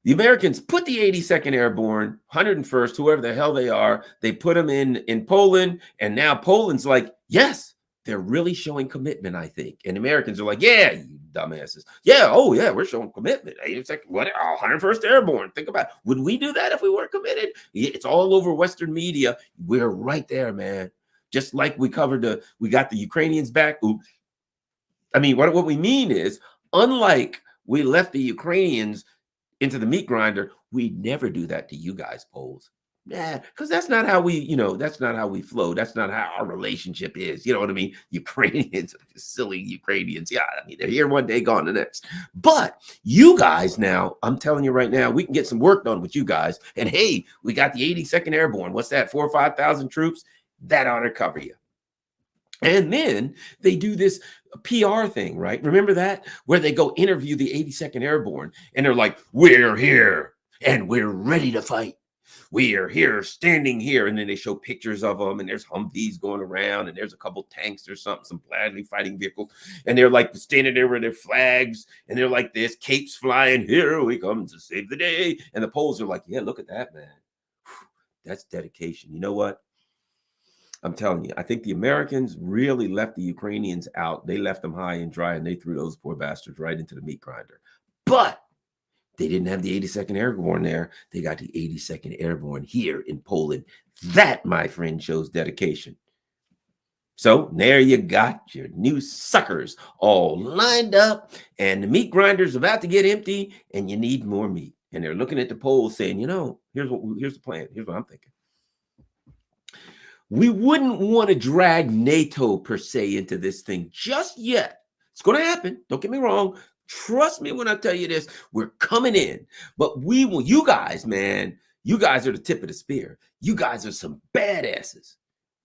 the Americans put the 82nd Airborne, 101st, whoever the hell they are, they put them in Poland. And now Poland's like, yes, they're really showing commitment, I think. And Americans are like, yeah, you dumbasses. Yeah, oh yeah, we're showing commitment. It's like, what? 101st Airborne. Think about it. Would we do that if we weren't committed? It's all over Western media. We're right there, man. Just like we got the Ukrainians back. Oops. I mean, what we mean is, unlike we left the Ukrainians into the meat grinder, we never do that to you guys, Poles. Yeah, because that's not how we, that's not how we flow. That's not how our relationship is. You know what I mean? Ukrainians, silly Ukrainians. Yeah, I mean, they're here one day, gone the next. But you guys now, I'm telling you right now, we can get some work done with you guys. And hey, we got the 82nd Airborne. What's that? 4,000 or 5,000 troops? That ought to cover you. And then they do this PR thing, right? Remember that? Where they go interview the 82nd Airborne and they're like, we're here and we're ready to fight. We are here, standing here. And then they show pictures of them, and there's Humvees going around, and there's a couple tanks or something, some Bradley fighting vehicles. And they're like standing there with their flags, and they're like this, capes flying, here we come to save the day. And the Poles are like, yeah, look at that, man. That's dedication. You know what? I'm telling you, I think the Americans really left the Ukrainians out. They left them high and dry, and they threw those poor bastards right into the meat grinder. But they didn't have the 82nd Airborne there. They got the 82nd Airborne here in Poland. That, my friend, shows dedication. So there you got your new suckers all lined up, and the meat grinder's about to get empty, and you need more meat. And they're looking at the Poles saying, here's the plan. Here's what I'm thinking. We wouldn't want to drag NATO per se into this thing just yet. It's going to happen. Don't get me wrong. Trust me when I tell you this. We're coming in. But we will, you guys, man, you guys are the tip of the spear. You guys are some badasses.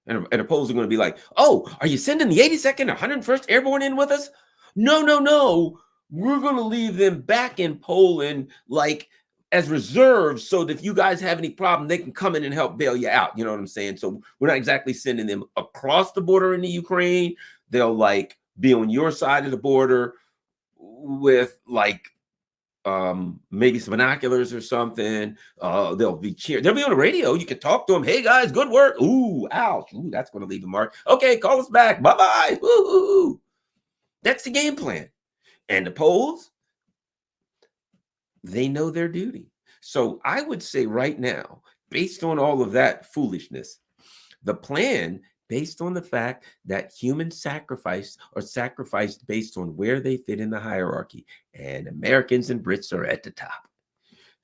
And the Poles are going to be like, oh, are you sending the 82nd or 101st Airborne in with us? No. We're going to leave them back in Poland like as reserves, so that if you guys have any problem, they can come in and help bail you out. You know what I'm saying? So we're not exactly sending them across the border into Ukraine. They'll like be on your side of the border with like maybe some binoculars or something. They'll be cheering. They'll be on the radio. You can talk to them. Hey guys, good work. Ooh, ouch. Ooh, that's going to leave a mark. Okay, call us back. Bye bye. Ooh. That's the game plan. And the polls, they know their duty. So I would say right now, based on all of that foolishness, the plan, based on the fact that humans sacrifice are sacrificed based on where they fit in the hierarchy, and Americans and Brits are at the top.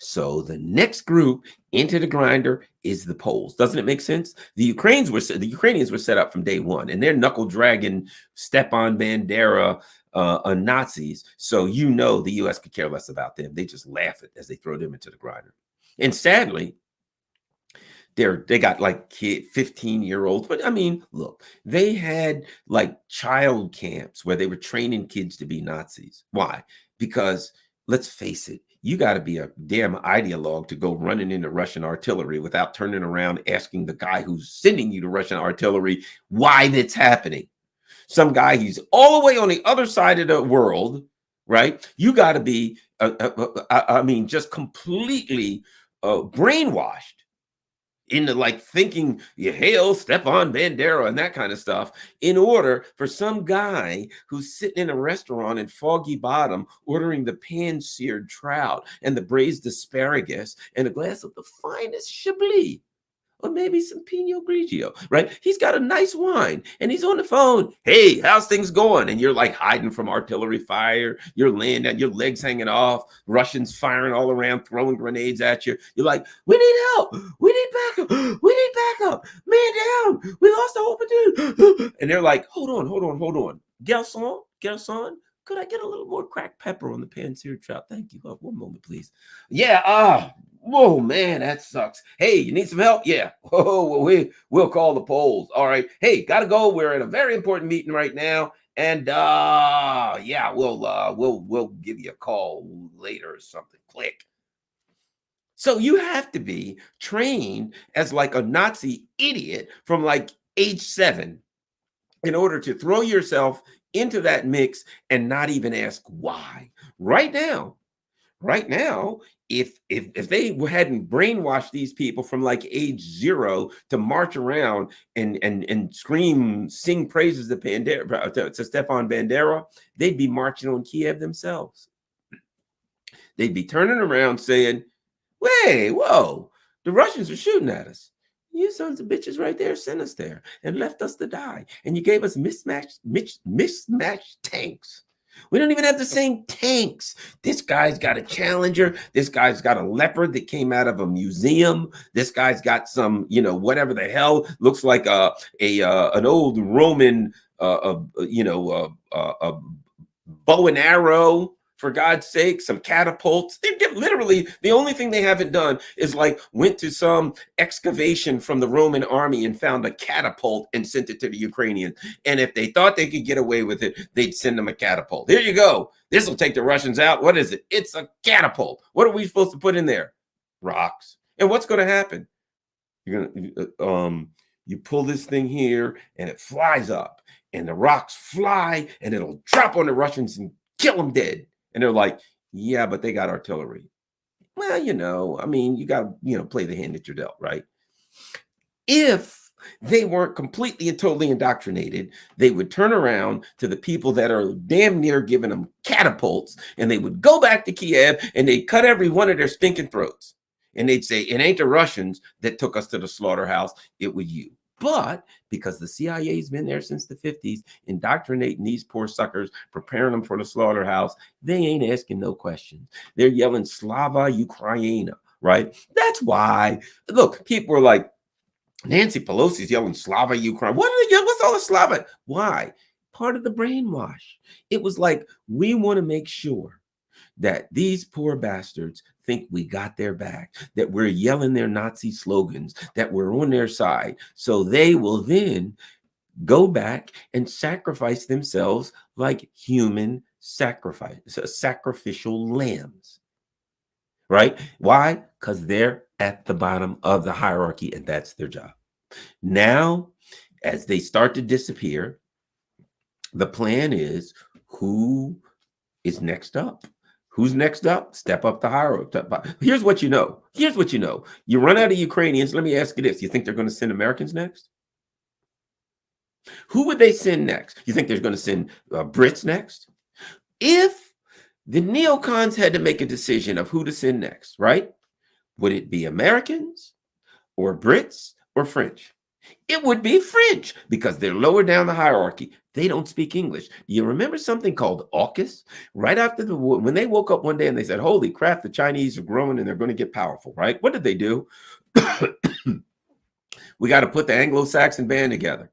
So the next group into the grinder is the Poles. Doesn't it make sense? The Ukrainians were set up from day one, and they're knuckle dragging Stepan Bandera Nazis. So the U.S. could care less about them. They just laugh at as they throw them into the grinder. And sadly, they got like 15-year-olds, but I mean, look, they had like child camps where they were training kids to be Nazis. Why? Because let's face it, you got to be a damn ideologue to go running into Russian artillery without turning around asking the guy who's sending you to Russian artillery why that's happening. Some guy, he's all the way on the other side of the world, right? You got to be, just completely brainwashed into like thinking you hail Stepan Bandera and that kind of stuff in order for some guy who's sitting in a restaurant in Foggy Bottom ordering the pan-seared trout and the braised asparagus and a glass of the finest Chablis, or maybe some Pinot Grigio, right? He's got a nice wine and he's on the phone. Hey, how's things going? And you're like hiding from artillery fire. You're laying down, your legs hanging off, Russians firing all around, throwing grenades at you. You're like, we need help. We need backup. We need backup. Man down. We lost the whole platoon. And they're like, hold on. Garçon, could I get a little more cracked pepper on the pan-seared trout? Thank you. Oh, one moment, please. Yeah, whoa, man, that sucks. Hey, you need some help? Yeah. Oh, we'll call the Poles. All right. Hey, gotta go. We're at a very important meeting right now, and yeah, we'll give you a call later or something. Click. So you have to be trained as like a Nazi idiot from like age 7 in order to throw yourself into that mix and not even ask why. Right now, if they hadn't brainwashed these people from like age 0 to march around and sing praises to Stepan Bandera, they'd be marching on Kiev themselves. They'd be turning around saying, "Wait, whoa, the Russians are shooting at us. You sons of bitches right there sent us there and left us to die. And you gave us mismatched tanks. We don't even have the same tanks. This guy's got a Challenger. This guy's got a Leopard that came out of a museum. This guy's got some, whatever the hell looks like an old Roman, bow and arrow. For God's sake, some catapults. They're literally, the only thing they haven't done is like went to some excavation from the Roman army and found a catapult and sent it to the Ukrainians. And if they thought they could get away with it, they'd send them a catapult. Here you go. This will take the Russians out. What is it? It's a catapult. What are we supposed to put in there? Rocks. And what's going to happen? You're going to, you pull this thing here and it flies up and the rocks fly and it'll drop on the Russians and kill them dead. And they're like, yeah, but they got artillery. Well, you got to, play the hand that you're dealt, right? If they weren't completely and totally indoctrinated, they would turn around to the people that are damn near giving them catapults, and they would go back to Kiev and they'd cut every one of their stinking throats. And they'd say, it ain't the Russians that took us to the slaughterhouse, it was you. But because the CIA's been there since the 50s, indoctrinating these poor suckers, preparing them for the slaughterhouse, they ain't asking no questions. They're yelling Slava Ukraina, right? That's why, look, people are like, Nancy Pelosi's yelling Slava Ukraine. What are they yelling? What's all the Slava? Why? Part of the brainwash. It was like, we want to make sure that these poor bastards think we got their back, that we're yelling their Nazi slogans, that we're on their side. So they will then go back and sacrifice themselves like human sacrificial lambs. Right? Why? Because they're at the bottom of the hierarchy and that's their job. Now, as they start to disappear, the plan is who is next up. Who's next up? Step up the hierarchy. Here's what you know. Here's what you know. You run out of Ukrainians. Let me ask you this. You think they're going to send Americans next? Who would they send next? You think they're going to send Brits next? If the neocons had to make a decision of who to send next, right? Would it be Americans or Brits or French? It would be French because they're lower down the hierarchy. They don't speak English. Do you remember something called AUKUS? Right after the war, when they woke up one day and they said, holy crap, the Chinese are growing and they're going to get powerful, right? What did they do? We got to put the Anglo-Saxon band together,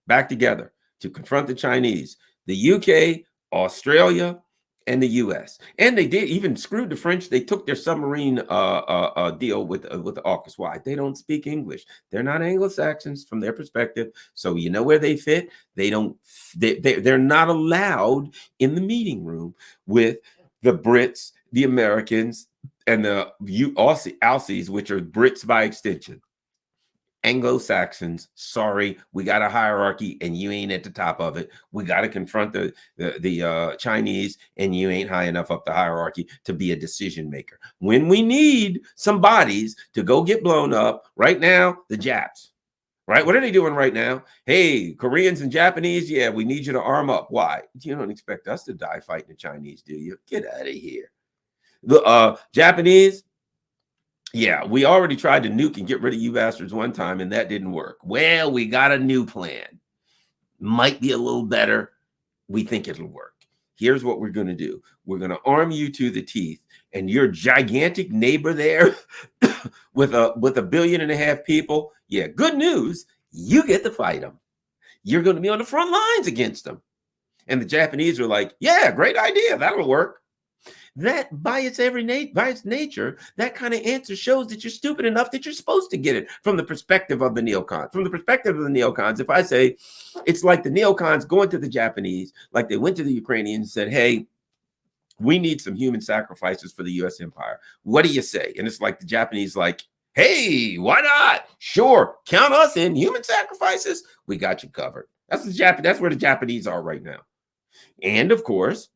back together to confront the Chinese, the UK, Australia, and the US. And they did even screwed the French. They took their submarine deal with the AUKUS. Why? They don't speak English. They're not Anglo-Saxons from their perspective. So you know where they fit? They don't, they're not allowed in the meeting room with the Brits, the Americans, and the Aussies, which are Brits by extension. Anglo-Saxons, sorry, we got a hierarchy and you ain't at the top of it. We got to confront the Chinese and you ain't high enough up the hierarchy to be a decision maker. When we need some bodies to go get blown up, right now, the Japs, right? What are they doing right now? Hey, Koreans and Japanese, yeah, we need you to arm up. Why? You don't expect us to die fighting the Chinese, do you? Get out of here. The Japanese, yeah, we already tried to nuke and get rid of you bastards one time, and that didn't work. Well, we got a new plan. Might be a little better. We think it'll work. Here's what we're going to do. We're going to arm you to the teeth, and your gigantic neighbor there with a 1.5 billion people, yeah, good news. You get to fight them. You're going to be on the front lines against them. And the Japanese are like, yeah, great idea. That'll work. That by its nature, that kind of answer shows that you're stupid enough that you're supposed to get it from the perspective of the neocons. From the perspective of the neocons, if I say it's like the neocons going to the Japanese, like they went to the Ukrainians and said, hey, we need some human sacrifices for the US empire. What do you say? And it's like the Japanese like, hey, why not? Sure, count us in. Human sacrifices, we got you covered. That's where the Japanese are right now. And of course,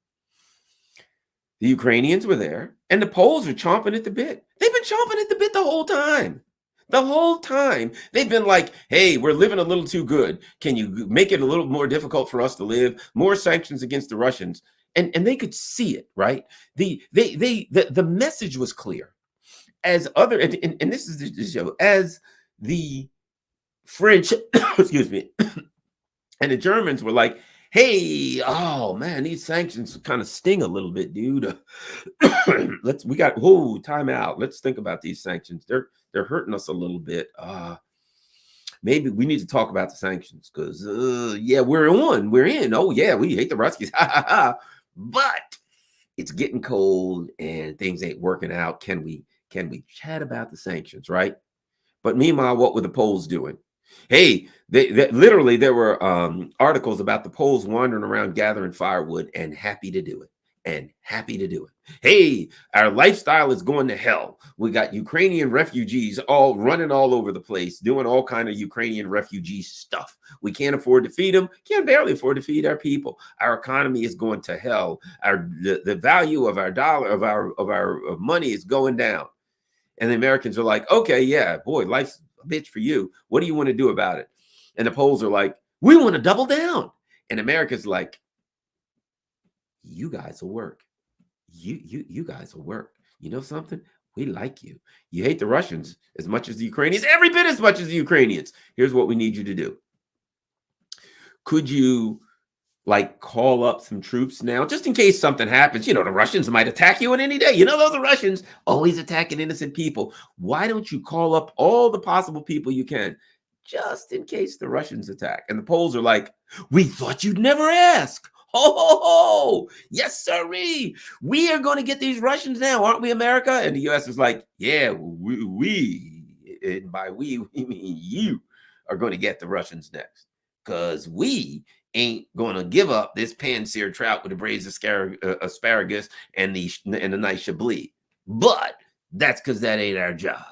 the Ukrainians were there, and the Poles are chomping at the bit. They've been chomping at the bit the whole time. The whole time. They've been like, hey, we're living a little too good. Can you make it a little more difficult for us to live? More sanctions against the Russians. And they could see it, right? The message was clear. As other, and this is the show, as the French, excuse me, and the Germans were like, hey, oh man, these sanctions kind of sting a little bit, dude. Time out. Let's think about these sanctions. They're hurting us a little bit. Maybe we need to talk about the sanctions because yeah, we're in. Oh yeah, we hate the Ruskies. But it's getting cold and things ain't working out. Can we chat about the sanctions, right? But meanwhile, what were the Poles doing? Hey, literally there were articles about the Poles wandering around gathering firewood and happy to do it. Hey, our lifestyle is going to hell. We got Ukrainian refugees all running all over the place, doing all kind of Ukrainian refugee stuff. We can't afford to feed them. Can't barely afford to feed our people. Our economy is going to hell. The value of our dollar, of our money is going down. And the Americans are like, okay, yeah, boy, life's a bitch for you. What do you want to do about it? And the Poles are like, we want to double down. And America's like, you guys will work. You guys will work. You know something? We like you. You hate the Russians as much as the Ukrainians, every bit as much as the Ukrainians. Here's what we need you to do. Could you like call up some troops now, just in case something happens? You know, the Russians might attack you on any day. You know, those are Russians always attacking innocent people. Why don't you call up all the possible people you can, just in case the Russians attack? And the Poles are like, we thought you'd never ask. Ho, ho, ho. Yes, sirree. We are going to get these Russians now, aren't we, America? And the US is like, yeah, and by we mean you are going to get the Russians next. Because we ain't going to give up this pan-seared trout with the braised asparagus and the nice chablis. But that's because that ain't our job.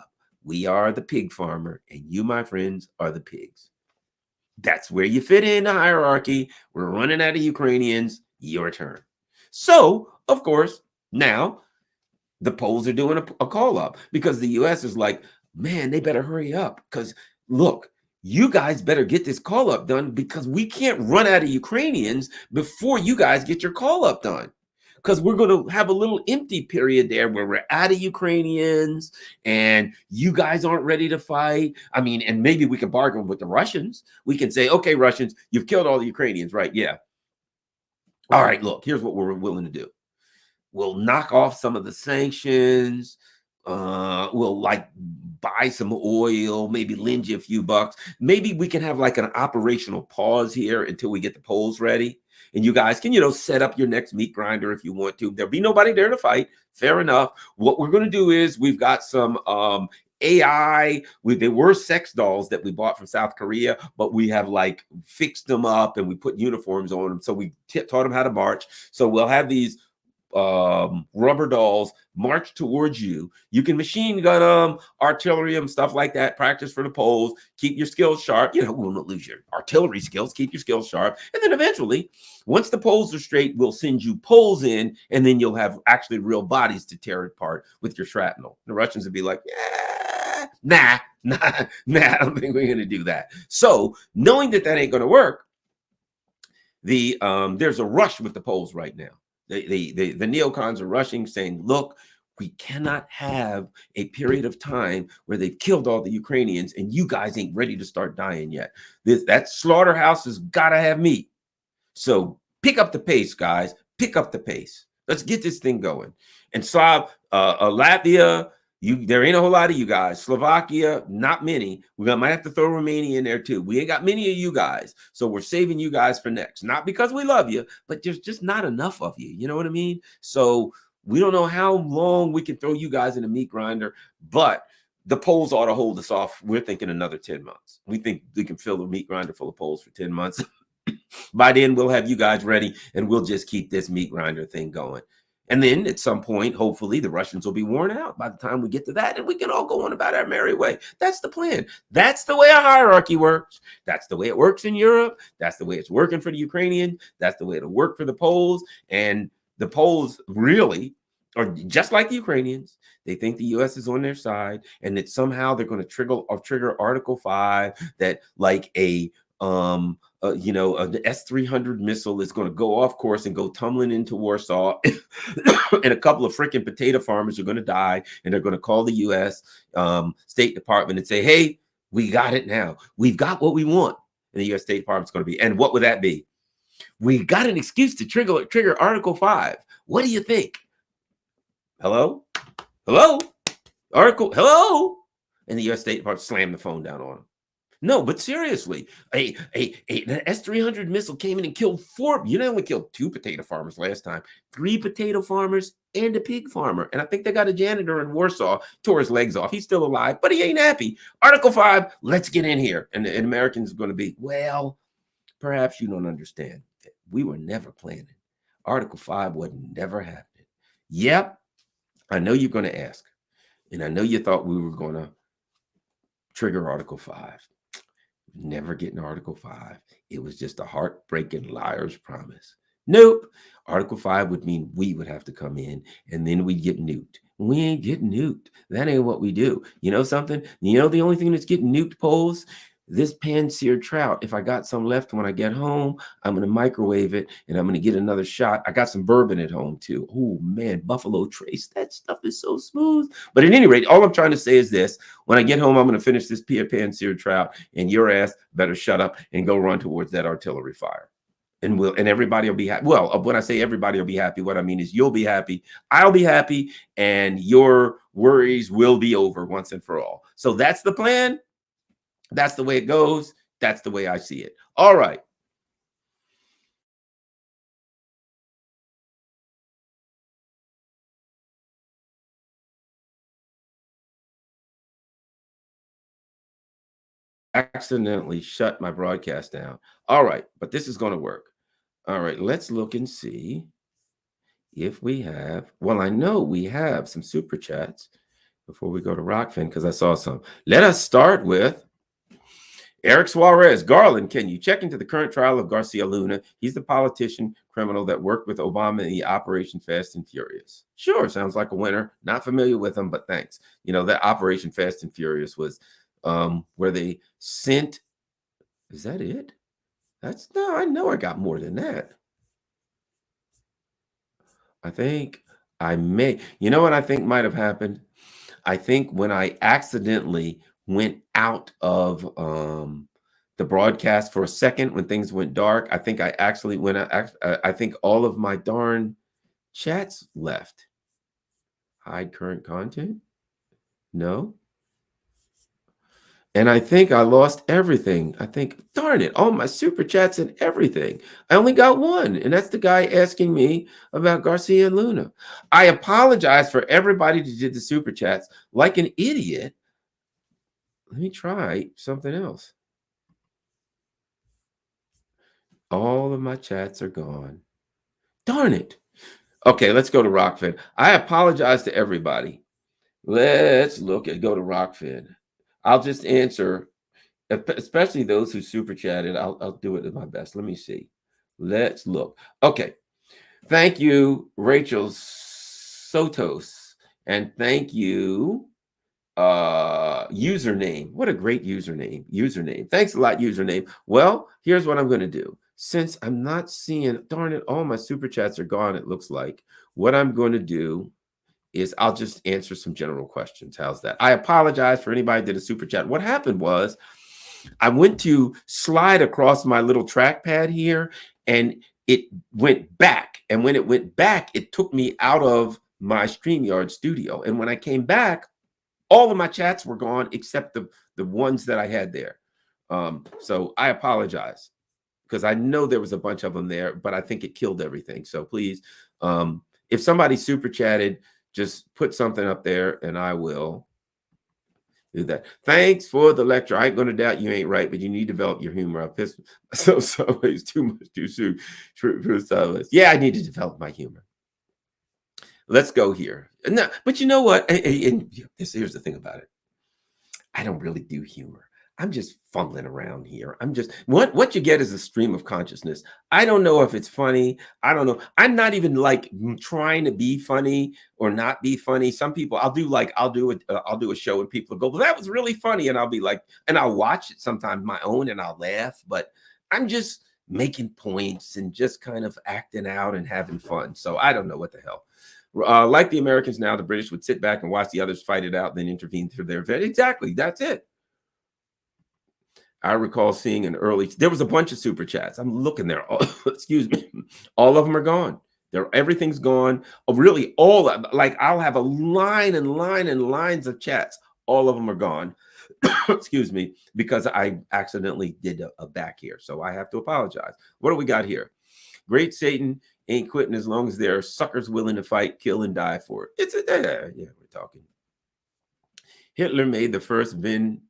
We are the pig farmer, and you, my friends, are the pigs. That's where you fit in the hierarchy. We're running out of Ukrainians. Your turn. So, of course, Now, the polls are doing a call up because the US is like, man, they better hurry up because look, you guys better get this call up done because we can't run out of Ukrainians before you guys get your call up done. Because we're going to have a little empty period there where we're out of Ukrainians and you guys aren't ready to fight. I mean, and maybe we can bargain with the Russians. We can say, okay, Russians, you've killed all the Ukrainians, right? Yeah. All right, look, here's what we're willing to do. We'll knock off some of the sanctions. We'll like buy some oil, maybe lend you a few bucks. Maybe we can have like an operational pause here until we get the polls ready. And you guys can, set up your next meat grinder if you want to. There'll be nobody there to fight. Fair enough. What we're going to do is we've got some AI. They were sex dolls that we bought from South Korea, but we have like fixed them up and we put uniforms on them. So we taught them how to march. So we'll have these rubber dolls march towards you. You can machine gun them, artillery them, stuff like that. Practice for the polls. Keep your skills sharp. We'll not lose your artillery skills. Keep your skills sharp. And then eventually, once the polls are straight, we'll send you poles in, and then you'll have actually real bodies to tear apart with your shrapnel. The Russians would be like, yeah, nah, I don't think we're going to do that. So knowing that ain't going to work, there's a rush with the polls right now. The neocons are rushing, saying, look, we cannot have a period of time where they've killed all the Ukrainians and you guys ain't ready to start dying yet. That slaughterhouse has got to have meat. So pick up the pace, guys. Pick up the pace. Let's get this thing going. And Latvia, there ain't a whole lot of you guys. Slovakia, not many. We might have to throw Romania in there too. We ain't got many of you guys. So we're saving you guys for next. Not because we love you, but there's just not enough of you. You know what I mean? So we don't know how long we can throw you guys in a meat grinder, but the polls ought to hold us off. We're thinking another 10 months. We think we can fill the meat grinder full of polls for 10 months. By then, we'll have you guys ready, and we'll just keep this meat grinder thing going. And then at some point, hopefully, the Russians will be worn out by the time we get to that, and we can all go on about our merry way. That's the plan. That's the way a hierarchy works. That's the way it works in Europe. That's the way it's working for the Ukrainians. That's the way it'll work for the Poles. And the Poles really are just like the Ukrainians. They think the U.S. is on their side, and that somehow they're going to trigger Article 5, that like an S-300 missile is going to go off course and go tumbling into Warsaw, and a couple of freaking potato farmers are going to die, and they're going to call the U.S. State Department and say, hey, we got it now. We've got what we want. And the U.S. State Department's going to be, and what would that be? We got an excuse to trigger Article 5. What do you think? Hello? Hello? And the U.S. State Department slammed the phone down on them. No, but seriously, an S-300 missile came in and killed 4. You only killed 2 potato farmers last time, 3 potato farmers and a pig farmer. And I think they got a janitor in Warsaw, tore his legs off. He's still alive, but he ain't happy. Article 5, let's get in here. And Americans are going to be, well, perhaps you don't understand. We were never planning. Article 5 would never happen. Yep, I know you're going to ask. And I know you thought we were going to trigger Article 5. Never getting Article 5. It was just a heartbreaking liar's promise. Nope. Article 5 would mean we would have to come in and then we'd get nuked. We ain't getting nuked. That ain't what we do. You know something? The only thing that's getting nuked, polls? This pan-seared trout. If I got some left when I get home, I'm going to microwave it and I'm going to get another shot. I got some bourbon at home too. Oh man, Buffalo Trace. That stuff is so smooth. But at any rate, all I'm trying to say is this. When I get home, I'm going to finish this pan-seared trout, and your ass better shut up and go run towards that artillery fire. And everybody will be happy. Well, when I say everybody will be happy, what I mean is you'll be happy, I'll be happy, and your worries will be over once and for all. So that's the plan. That's the way it goes. That's the way I see it. All right. Accidentally shut my broadcast down. All right, but this is going to work. All right, let's look and see if we have, well, I know we have some super chats before we go to Rockfin because I saw some. Let us start with Eric Suarez, Garland, can you check into the current trial of Garcia Luna? He's the politician criminal that worked with Obama in the Operation Fast and Furious. Sure, sounds like a winner. Not familiar with him, but thanks. You know, that Operation Fast and Furious was where they sent, is that it? That's no, I know I got more than that. I think I may, you know what I think might have happened? I think when I accidentally went out of the broadcast for a second when things went dark, I think I actually went out. I think all of my darn chats left. Hide current content? No. And I think I lost everything. I think, darn it, all my super chats and everything. I only got one, and that's the guy asking me about Garcia and Luna. I apologize for everybody that did the super chats like an idiot. Let me try something else. All of my chats are gone. Darn it. Okay, let's go to Rockfin. I apologize to everybody. Let's go to Rockfin. I'll just answer, especially those who super chatted. I'll do it at my best. Let me see. Let's look. Okay. Thank you, Rachel Sotos. And thank you, username. What a great username. Thanks a lot, username. Well, here's what I'm going to do. Since I'm not seeing, darn it, all my super chats are gone, it looks like. What I'm going to do is I'll just answer some general questions. How's that? I apologize for anybody that did a super chat. What happened was I went to slide across my little trackpad here and it went back. And when it went back, it took me out of my StreamYard studio. And when I came back, all of my chats were gone except the ones that I had there. So I apologize because I know there was a bunch of them there, but I think it killed everything. So please, if somebody super chatted, just put something up there and I will do that. Thanks for the lecture. I ain't going to doubt you ain't right, but you need to develop your humor. I pissed so Subway's too much too soon. True Subways. Yeah, I need to develop my humor. Let's go here. No, but you know what? And here's the thing about it. I don't really do humor. I'm just fumbling around here. I'm just what you get is a stream of consciousness. I don't know if it's funny. I don't know. I'm not even like trying to be funny or not be funny. Some people I'll do a show and people go, "Well, that was really funny," and I'll be like, and I'll watch it sometimes my own and I'll laugh, but I'm just making points and just kind of acting out and having fun. So I don't know what the hell. Like the Americans now, the British would sit back and watch the others fight it out, then intervene through their event. Exactly, that's it. I recall seeing there was a bunch of super chats. I'm looking there. Excuse me. All of them are gone. Everything's gone. Really, like I'll have a line and lines of chats. All of them are gone. Excuse me, because I accidentally did a back here. So I have to apologize. What do we got here? Great Satan ain't quitting as long as there are suckers willing to fight, kill, and die for it. Yeah, we're talking. Hitler made the first Venn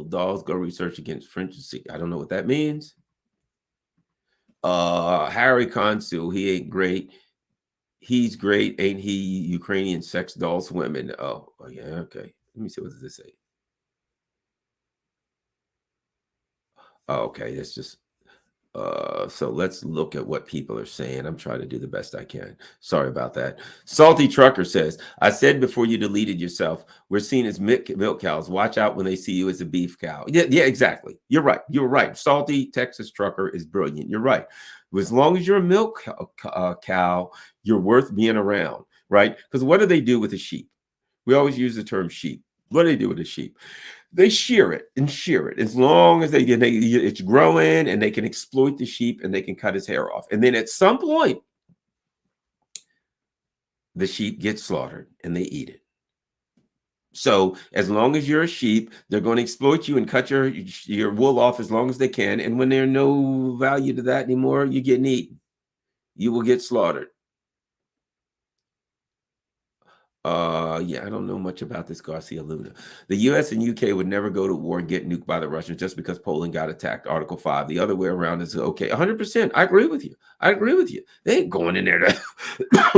dolls. Go research against French. I don't know what that means. Harry Consul, he ain't great. He's great, ain't he? Ukrainian sex dolls women. Oh yeah, okay. Let me see, what does this say? Oh, okay, that's just so let's look at what people are saying. I'm trying to do the best I can. Sorry about that. Salty Trucker says, I said before you deleted yourself, we're seen as milk cows. Watch out when they see you as a beef cow. Yeah, exactly. You're right. You're right. Salty Texas Trucker is brilliant. You're right. As long as you're a milk cow, you're worth being around, right? Because what do they do with a sheep? We always use the term sheep. What do they do with a sheep? They shear it as long as it's growing and they can exploit the sheep and they can cut his hair off. And then at some point, the sheep gets slaughtered and they eat it. So as long as you're a sheep, they're going to exploit you and cut your wool off as long as they can. And when there's no value to that anymore, you're getting eaten. You will get slaughtered. Yeah, I don't know much about this Garcia Luna. The US and UK would never go to war and get nuked by the Russians just because Poland got attacked. Article 5. The other way around is okay. 100%. I agree with you. I agree with you. They ain't going in there to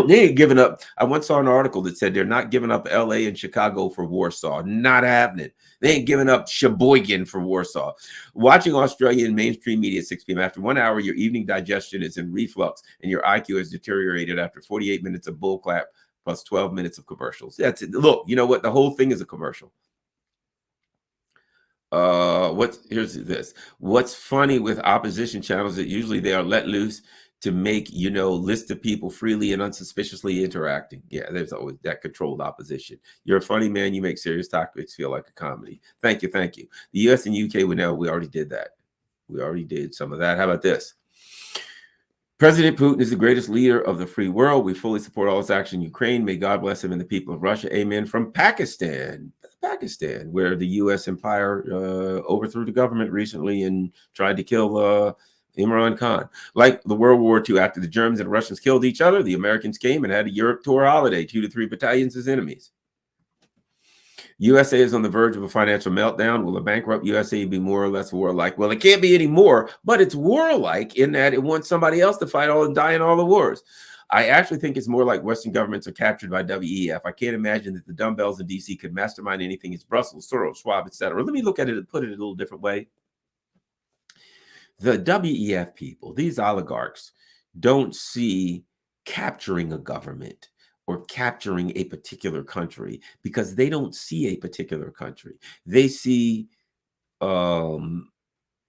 they ain't giving up. I once saw an article that said they're not giving up LA and Chicago for Warsaw. Not happening. They ain't giving up Sheboygan for Warsaw. Watching Australian mainstream media at 6 p.m. After 1 hour, your evening digestion is in reflux and your IQ has deteriorated after 48 minutes of bullcrap plus 12 minutes of commercials. That's it. Look, you know what? The whole thing is a commercial. Here's this. What's funny with opposition channels that usually they are let loose to make, list of people freely and unsuspiciously interacting. Yeah, there's always that controlled opposition. You're a funny man. You make serious topics feel like a comedy. Thank you. Thank you. The US and UK, we already did that. We already did some of that. How about this? President Putin is the greatest leader of the free world. We fully support all his action in Ukraine. May God bless him and the people of Russia. Amen. From Pakistan, where the U.S. empire overthrew the government recently and tried to kill Imran Khan. Like the World War II, after the Germans and Russians killed each other, the Americans came and had a Europe tour holiday, 2 to 3 battalions as enemies. USA is on the verge of a financial meltdown. Will a bankrupt USA be more or less warlike? Well, it can't be any more, but it's warlike in that it wants somebody else to fight all and die in all the wars. I actually think it's more like Western governments are captured by WEF. I can't imagine that the dumbbells in DC could mastermind anything. It's Brussels, Soros, Schwab, etc. Let me look at it and put it a little different way. The WEF people, these oligarchs, don't see capturing a government or capturing a particular country because they don't see a particular country. They see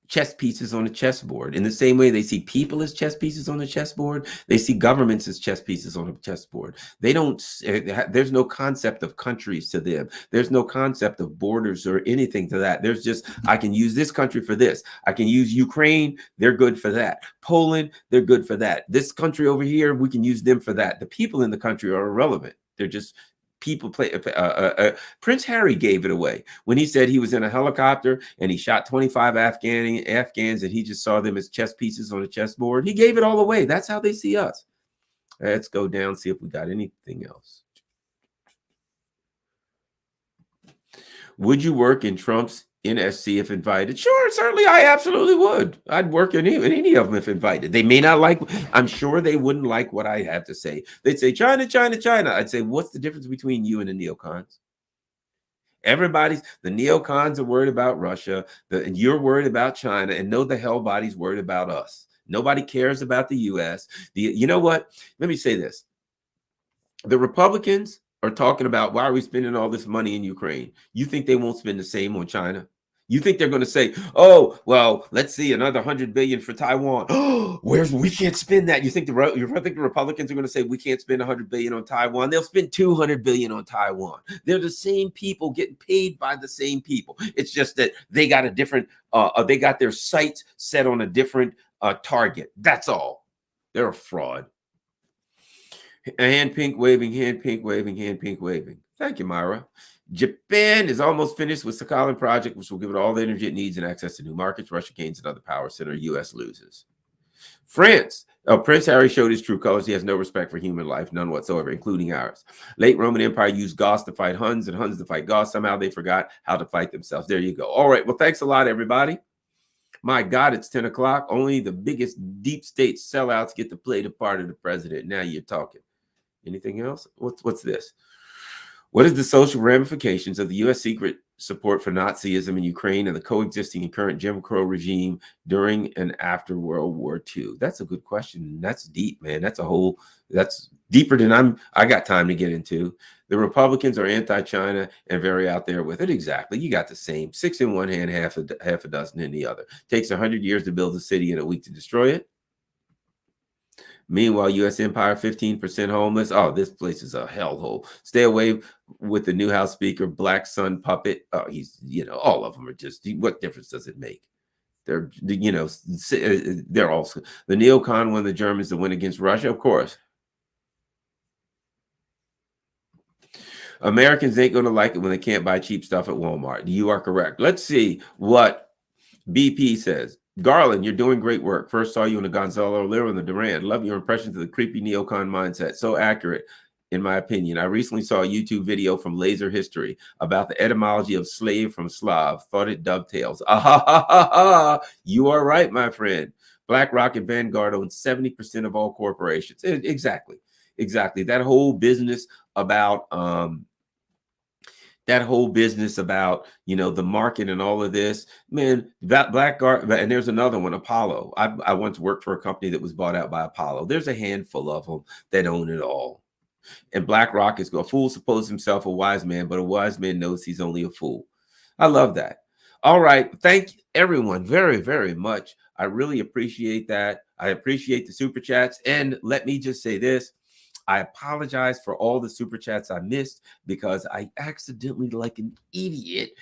chess pieces on a chessboard. In the same way they see people as chess pieces on a chessboard, they see governments as chess pieces on a chessboard. They don't, there's no concept of countries to them. There's no concept of borders or anything to that. There's just, I can use this country for this. I can use Ukraine, they're good for that. Poland, they're good for that. This country over here, we can use them for that. The people in the country are irrelevant. They're just people play. Prince Harry gave it away when he said he was in a helicopter and he shot 25 Afghans and he just saw them as chess pieces on a chessboard. He gave it all away. That's how they see us. Let's go down, see if we got anything else. Would you work in Trump's NSC if invited? Sure, certainly, I absolutely would. I'd work in any of them if invited. They may not like, I'm sure they wouldn't like what I have to say. They'd say, China, China, China. I'd say, what's the difference between you and the neocons? The neocons are worried about Russia, and you're worried about China, and no, the hell body's worried about us. Nobody cares about the US. You know what? Let me say this. The Republicans are talking about, why are we spending all this money in Ukraine? You think they won't spend the same on China? You think they're going to say, oh, well, let's see, another $100 billion for Taiwan. We can't spend that. You think the Republicans are going to say we can't spend $100 billion on Taiwan? They'll spend $200 billion on Taiwan. They're the same people getting paid by the same people. It's just that they got a different, they got their sights set on a different target. That's all. They're a fraud. Hand pink waving, hand pink waving, hand pink waving. Thank you, Myra. Japan is almost finished with Sakhalin project, which will give it all the energy it needs and access to new markets. Russia gains another power center. U.S. loses. France. Prince Harry showed his true colors. He has no respect for human life, none whatsoever, including ours. Late Roman Empire used Goths to fight Huns and Huns to fight Goths. Somehow they forgot how to fight themselves. There you go. All right. Well, thanks a lot, everybody. My God, it's 10 o'clock. Only the biggest deep state sellouts get to play the part of the president. Now you're talking. Anything else? What's this? What is the social ramifications of the U.S. secret support for Nazism in Ukraine and the coexisting and current Jim Crow regime during and after World War II? That's a good question. That's deep, man. That's deeper than I got time to get into. The Republicans are anti-China and very out there with it. Exactly. You got the same 6 in one hand, half a dozen in the other. Takes 100 years to build a city and a week to destroy it. Meanwhile, U.S. empire, 15% homeless. Oh, this place is a hellhole. Stay away with the new House Speaker, Black Sun puppet. Oh, all of them are just, what difference does it make? They're all, the neocon won the Germans to win against Russia, of course. Americans ain't going to like it when they can't buy cheap stuff at Walmart. You are correct. Let's see what BP says. Garland, you're doing great work. First saw you in the Gonzalo Lira and the Durand. Love your impressions of the creepy neocon mindset. So accurate. in my opinion. I recently saw a YouTube video from Laser History about the etymology of slave from Slav. Thought it dovetails. Ah, ha, ha, ha, ha. You are right, my friend. BlackRock and Vanguard own 70% of all corporations. Exactly. Exactly. That whole business about, you know, the market and all of this, man, that Blackguard, and there's another one, Apollo. I once worked for a company that was bought out by Apollo. There's a handful of them that own it all. And BlackRock is a fool supposes himself a wise man, but a wise man knows he's only a fool. I love that. All right. Thank everyone very, very much. I really appreciate that. I appreciate the super chats. And let me just say this. I apologize for all the super chats I missed because I accidentally, like an idiot,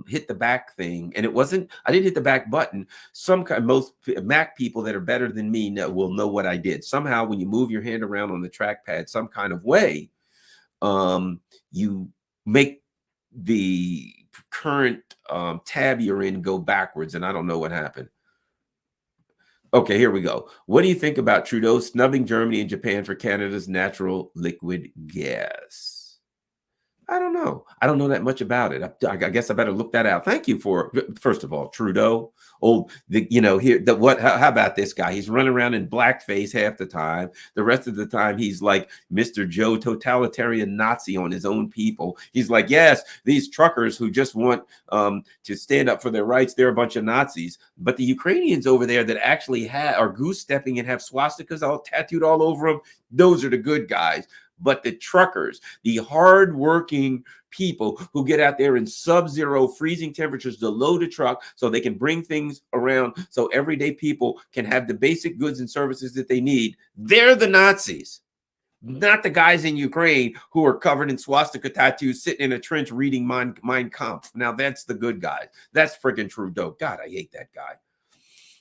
hit the back thing, and I didn't hit the back button. Most Mac people that are better than me will know what I did. Somehow, when you move your hand around on the trackpad some kind of way, you make the current tab you're in go backwards, and I don't know what happened. Okay, here we go. What do you think about Trudeau snubbing Germany and Japan for Canada's natural liquid gas? I don't know. I don't know that much about it. I guess I better look that out. Thank you for, first of all, Trudeau. Oh, how about this guy? He's running around in blackface half the time. The rest of the time, he's like Mr. Joe, totalitarian Nazi on his own people. He's like, yes, these truckers who just want to stand up for their rights, they're a bunch of Nazis. But the Ukrainians over there that actually are goose stepping and have swastikas all tattooed all over them, those are the good guys. But the truckers, the hardworking people who get out there in sub-zero freezing temperatures to load a truck so they can bring things around so everyday people can have the basic goods and services that they need, they're the Nazis. Not the guys in Ukraine who are covered in swastika tattoos sitting in a trench reading Mein Kampf. Now that's the good guys. That's freaking Trudeau. God, I hate that guy.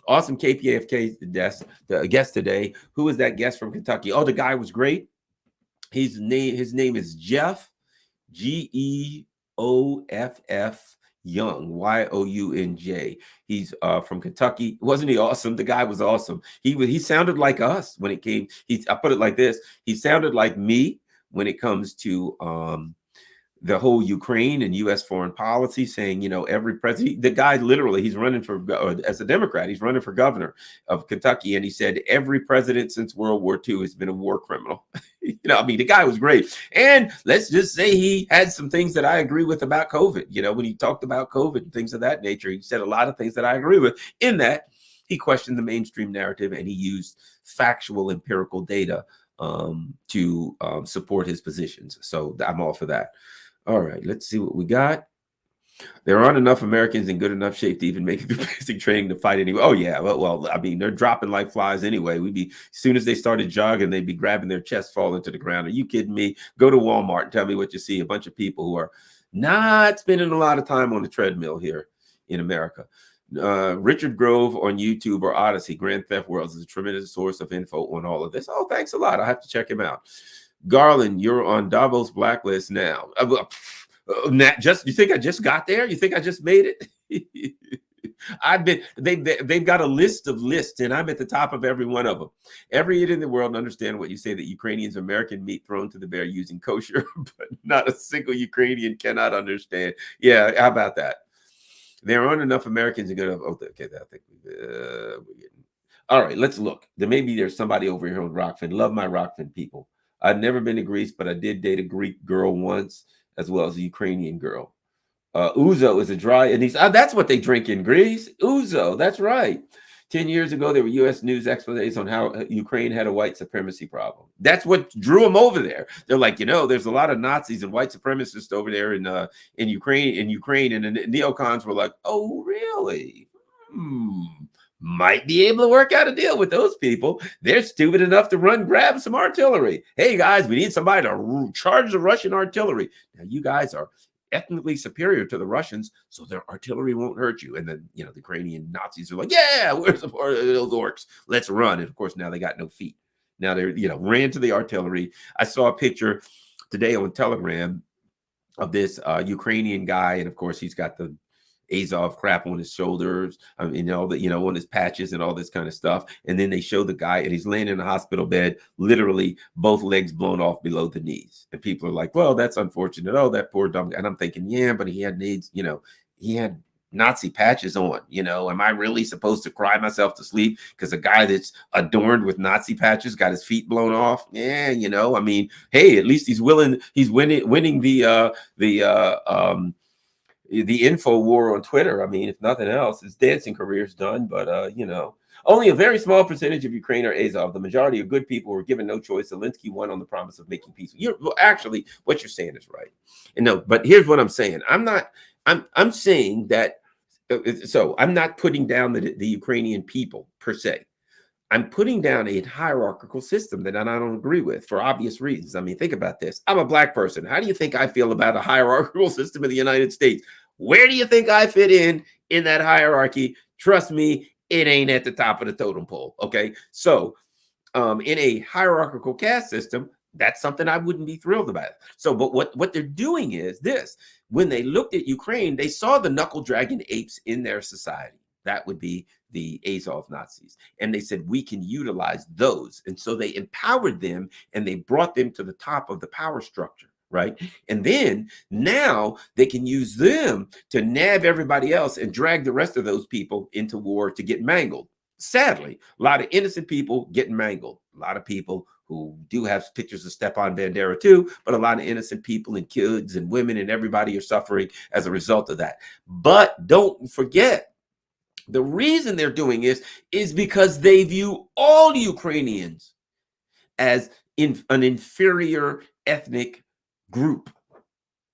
Awesome KPFK guest today. Who is that guest from Kentucky? Oh, the guy was great. His name is Jeff, Geoff Young, Younj. He's from Kentucky. Wasn't he awesome? The guy was awesome. He sounded like us when it came. I put it like this: he sounded like me when it comes to the whole Ukraine and U.S. foreign policy, saying, you know, every president, the guy literally, he's running for, as a Democrat, he's running for governor of Kentucky. And he said, every president since World War II has been a war criminal. You know, I mean, the guy was great. And let's just say he had some things that I agree with about COVID. You know, when he talked about COVID and things of that nature, he said a lot of things that I agree with. In that, he questioned the mainstream narrative and he used factual empirical data to support his positions. So I'm all for that. All right, let's see what we got. There aren't enough Americans in good enough shape to even make it through basic training to fight anyway. Oh yeah, well, I mean, they're dropping like flies anyway. As soon as they started jogging, they'd be grabbing their chest, falling to the ground. Are you kidding me? Go to Walmart and tell me what you see. A bunch of people who are not spending a lot of time on the treadmill here in America. Richard Grove on YouTube or Odyssey, Grand Theft Worlds is a tremendous source of info on all of this. Oh, thanks a lot. I'll have to check him out. Garland, you're on Davos blacklist now. You think I just got there? You think I just made it? They've got a list of lists, and I'm at the top of every one of them. Every idiot in the world understand what you say that Ukrainians American meat thrown to the bear using kosher, but not a single Ukrainian cannot understand. Yeah, how about that? There aren't enough Americans to go to. Okay, I think we're getting. All right, let's look. Maybe there's somebody over here on Rockfin. Love my Rockfin people. I've never been to Greece, but I did date a Greek girl once, as well as a Ukrainian girl. Ouzo is a dry, and that's what they drink in Greece. Ouzo, that's right. 10 years ago, there were U.S. news explanations on how Ukraine had a white supremacy problem. That's what drew them over there. They're like, you know, there's a lot of Nazis and white supremacists over there in Ukraine, and the neocons were like, oh, really? Might be able to work out a deal with those people. They're stupid enough to grab some artillery. Hey, guys, we need somebody to charge the Russian artillery. Now, you guys are ethnically superior to the Russians, so their artillery won't hurt you. And then, you know, the Ukrainian Nazis are like, yeah, where's the part of those orcs? Let's run. And of course, now they got no feet. Now they're, you know, ran to the artillery. I saw a picture today on Telegram of this Ukrainian guy. And of course, he's got the Azov crap on his shoulders, I mean, all the, on his patches and all this kind of stuff. And then they show the guy and he's laying in a hospital bed, literally both legs blown off below the knees. And people are like, well, that's unfortunate. Oh, that poor dumb guy. And I'm thinking, yeah, but he had needs, he had Nazi patches on, am I really supposed to cry myself to sleep because a guy that's adorned with Nazi patches got his feet blown off? Yeah, I mean, hey, at least he's winning the info war on Twitter. I mean, if nothing else, his dancing career is done. But only a very small percentage of Ukraine are Azov. The majority of good people were given no choice. Zelensky won on the promise of making peace. Actually, what you're saying is right. And no, but here's what I'm saying. I'm saying that. So I'm not putting down the Ukrainian people per se. I'm putting down a hierarchical system that I don't agree with for obvious reasons. I mean, think about this. I'm a black person. How do you think I feel about a hierarchical system in the United States? Where do you think I fit in that hierarchy? Trust me, it ain't at the top of the totem pole. Okay. So in a hierarchical caste system, that's something I wouldn't be thrilled about. So, but what they're doing is this. When they looked at Ukraine, they saw the knuckle dragging apes in their society. That would be the Azov Nazis. And they said, we can utilize those. And so they empowered them and they brought them to the top of the power structure, right? And then now they can use them to nab everybody else and drag the rest of those people into war to get mangled. Sadly, a lot of innocent people getting mangled. A lot of people who do have pictures of Stepan Bandera too, but a lot of innocent people and kids and women and everybody are suffering as a result of that. But don't forget, the reason they're doing is because they view all Ukrainians as an inferior ethnic group.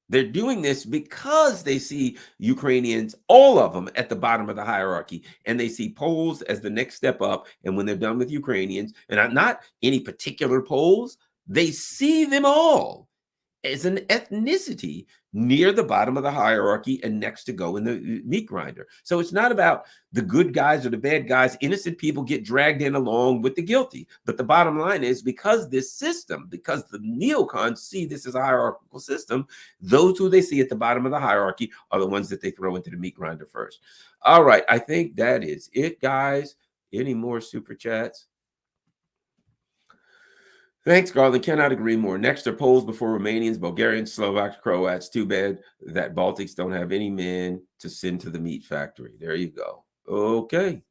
They're doing this because they see Ukrainians, all of them, at the bottom of the hierarchy, and they see Poles as the next step up. And when they're done with Ukrainians, and not any particular Poles, they see them all as an ethnicity near the bottom of the hierarchy and next to go in the meat grinder. So it's not about the good guys or the bad guys. Innocent people get dragged in along with the guilty. But the bottom line is, because this system, because the neocons see this as a hierarchical system, those who they see at the bottom of the hierarchy are the ones that they throw into the meat grinder first. All right, I think that is it, guys. Any more super chats? Thanks, Garland. Cannot agree more. Next are Poles before Romanians, Bulgarians, Slovaks, Croats. Too bad that Baltics don't have any men to send to the meat factory. There you go. Okay.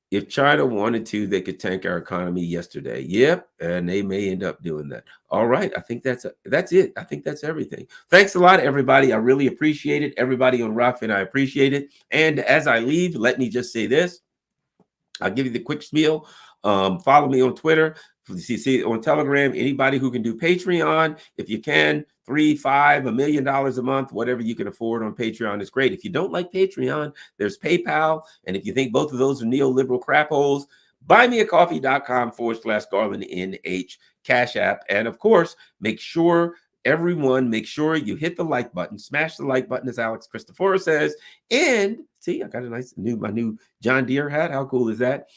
If China wanted to, they could tank our economy yesterday. Yep, and they may end up doing that. All right, I think that's it. I think that's everything. Thanks a lot, everybody. I really appreciate it. Everybody on Rockfin, I appreciate it. And as I leave, let me just say this. I'll give you the quick spiel. Follow me on Twitter. See on Telegram. Anybody who can do Patreon, if you can, $3, $5, $1 million a month, whatever you can afford on Patreon is great. If you don't like Patreon, there's PayPal. And if you think both of those are neoliberal crap holes, buymeacoffee.com/Garland NH Cash App. And of course, make sure you hit the like button, smash the like button, as Alex Christopher says. And see, I got my new John Deere hat. How cool is that?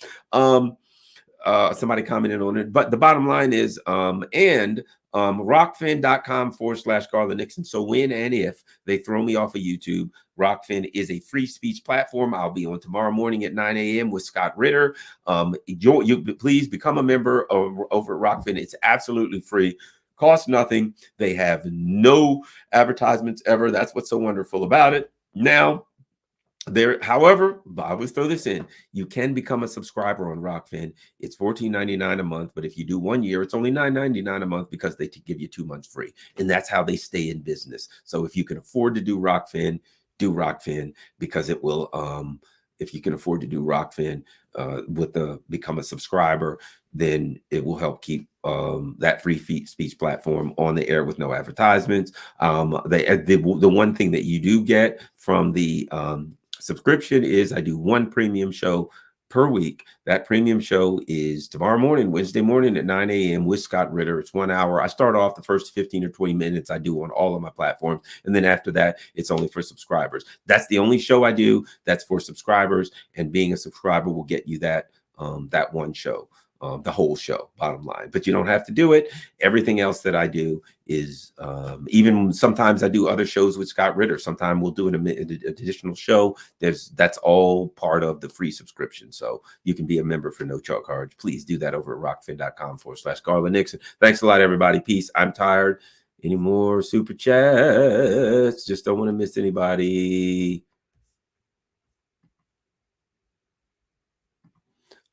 Somebody commented on it, but the bottom line is, rockfin.com/Garland Nixon. So when and if they throw me off of YouTube, Rockfin is a free speech platform. I'll be on tomorrow morning at 9 a.m. with Scott Ritter. You please become a member over at Rockfin. It's absolutely free. Costs nothing. They have no advertisements ever. That's what's so wonderful about it. Now, however, I always throw this in. You can become a subscriber on Rockfin. It's $14.99 a month, but if you do 1 year, it's only $9.99 a month because they give you 2 months free, and that's how they stay in business. So if you can afford to do Rockfin, because it will. If you can afford to do Rockfin become a subscriber, then it will help keep that free speech platform on the air with no advertisements. The one thing that you do get from the subscription is I do one premium show per week. That premium show is tomorrow morning, Wednesday morning at 9 a.m. with Scott Ritter. It's 1 hour. I start off the first 15 or 20 minutes I do on all of my platforms. And then after that, it's only for subscribers. That's the only show I do that's for subscribers. And being a subscriber will get you that one show. the whole show, bottom line. But you don't have to do it. Everything else that I do is, even sometimes I do other shows with Scott Ritter. Sometimes we'll do an additional show. That's all part of the free subscription. So you can be a member for no charge. Please do that over at rockfin.com/Garland Nixon. Thanks a lot, everybody. Peace. I'm tired. Any more super chats? Just don't want to miss anybody.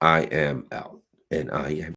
I am out, and I am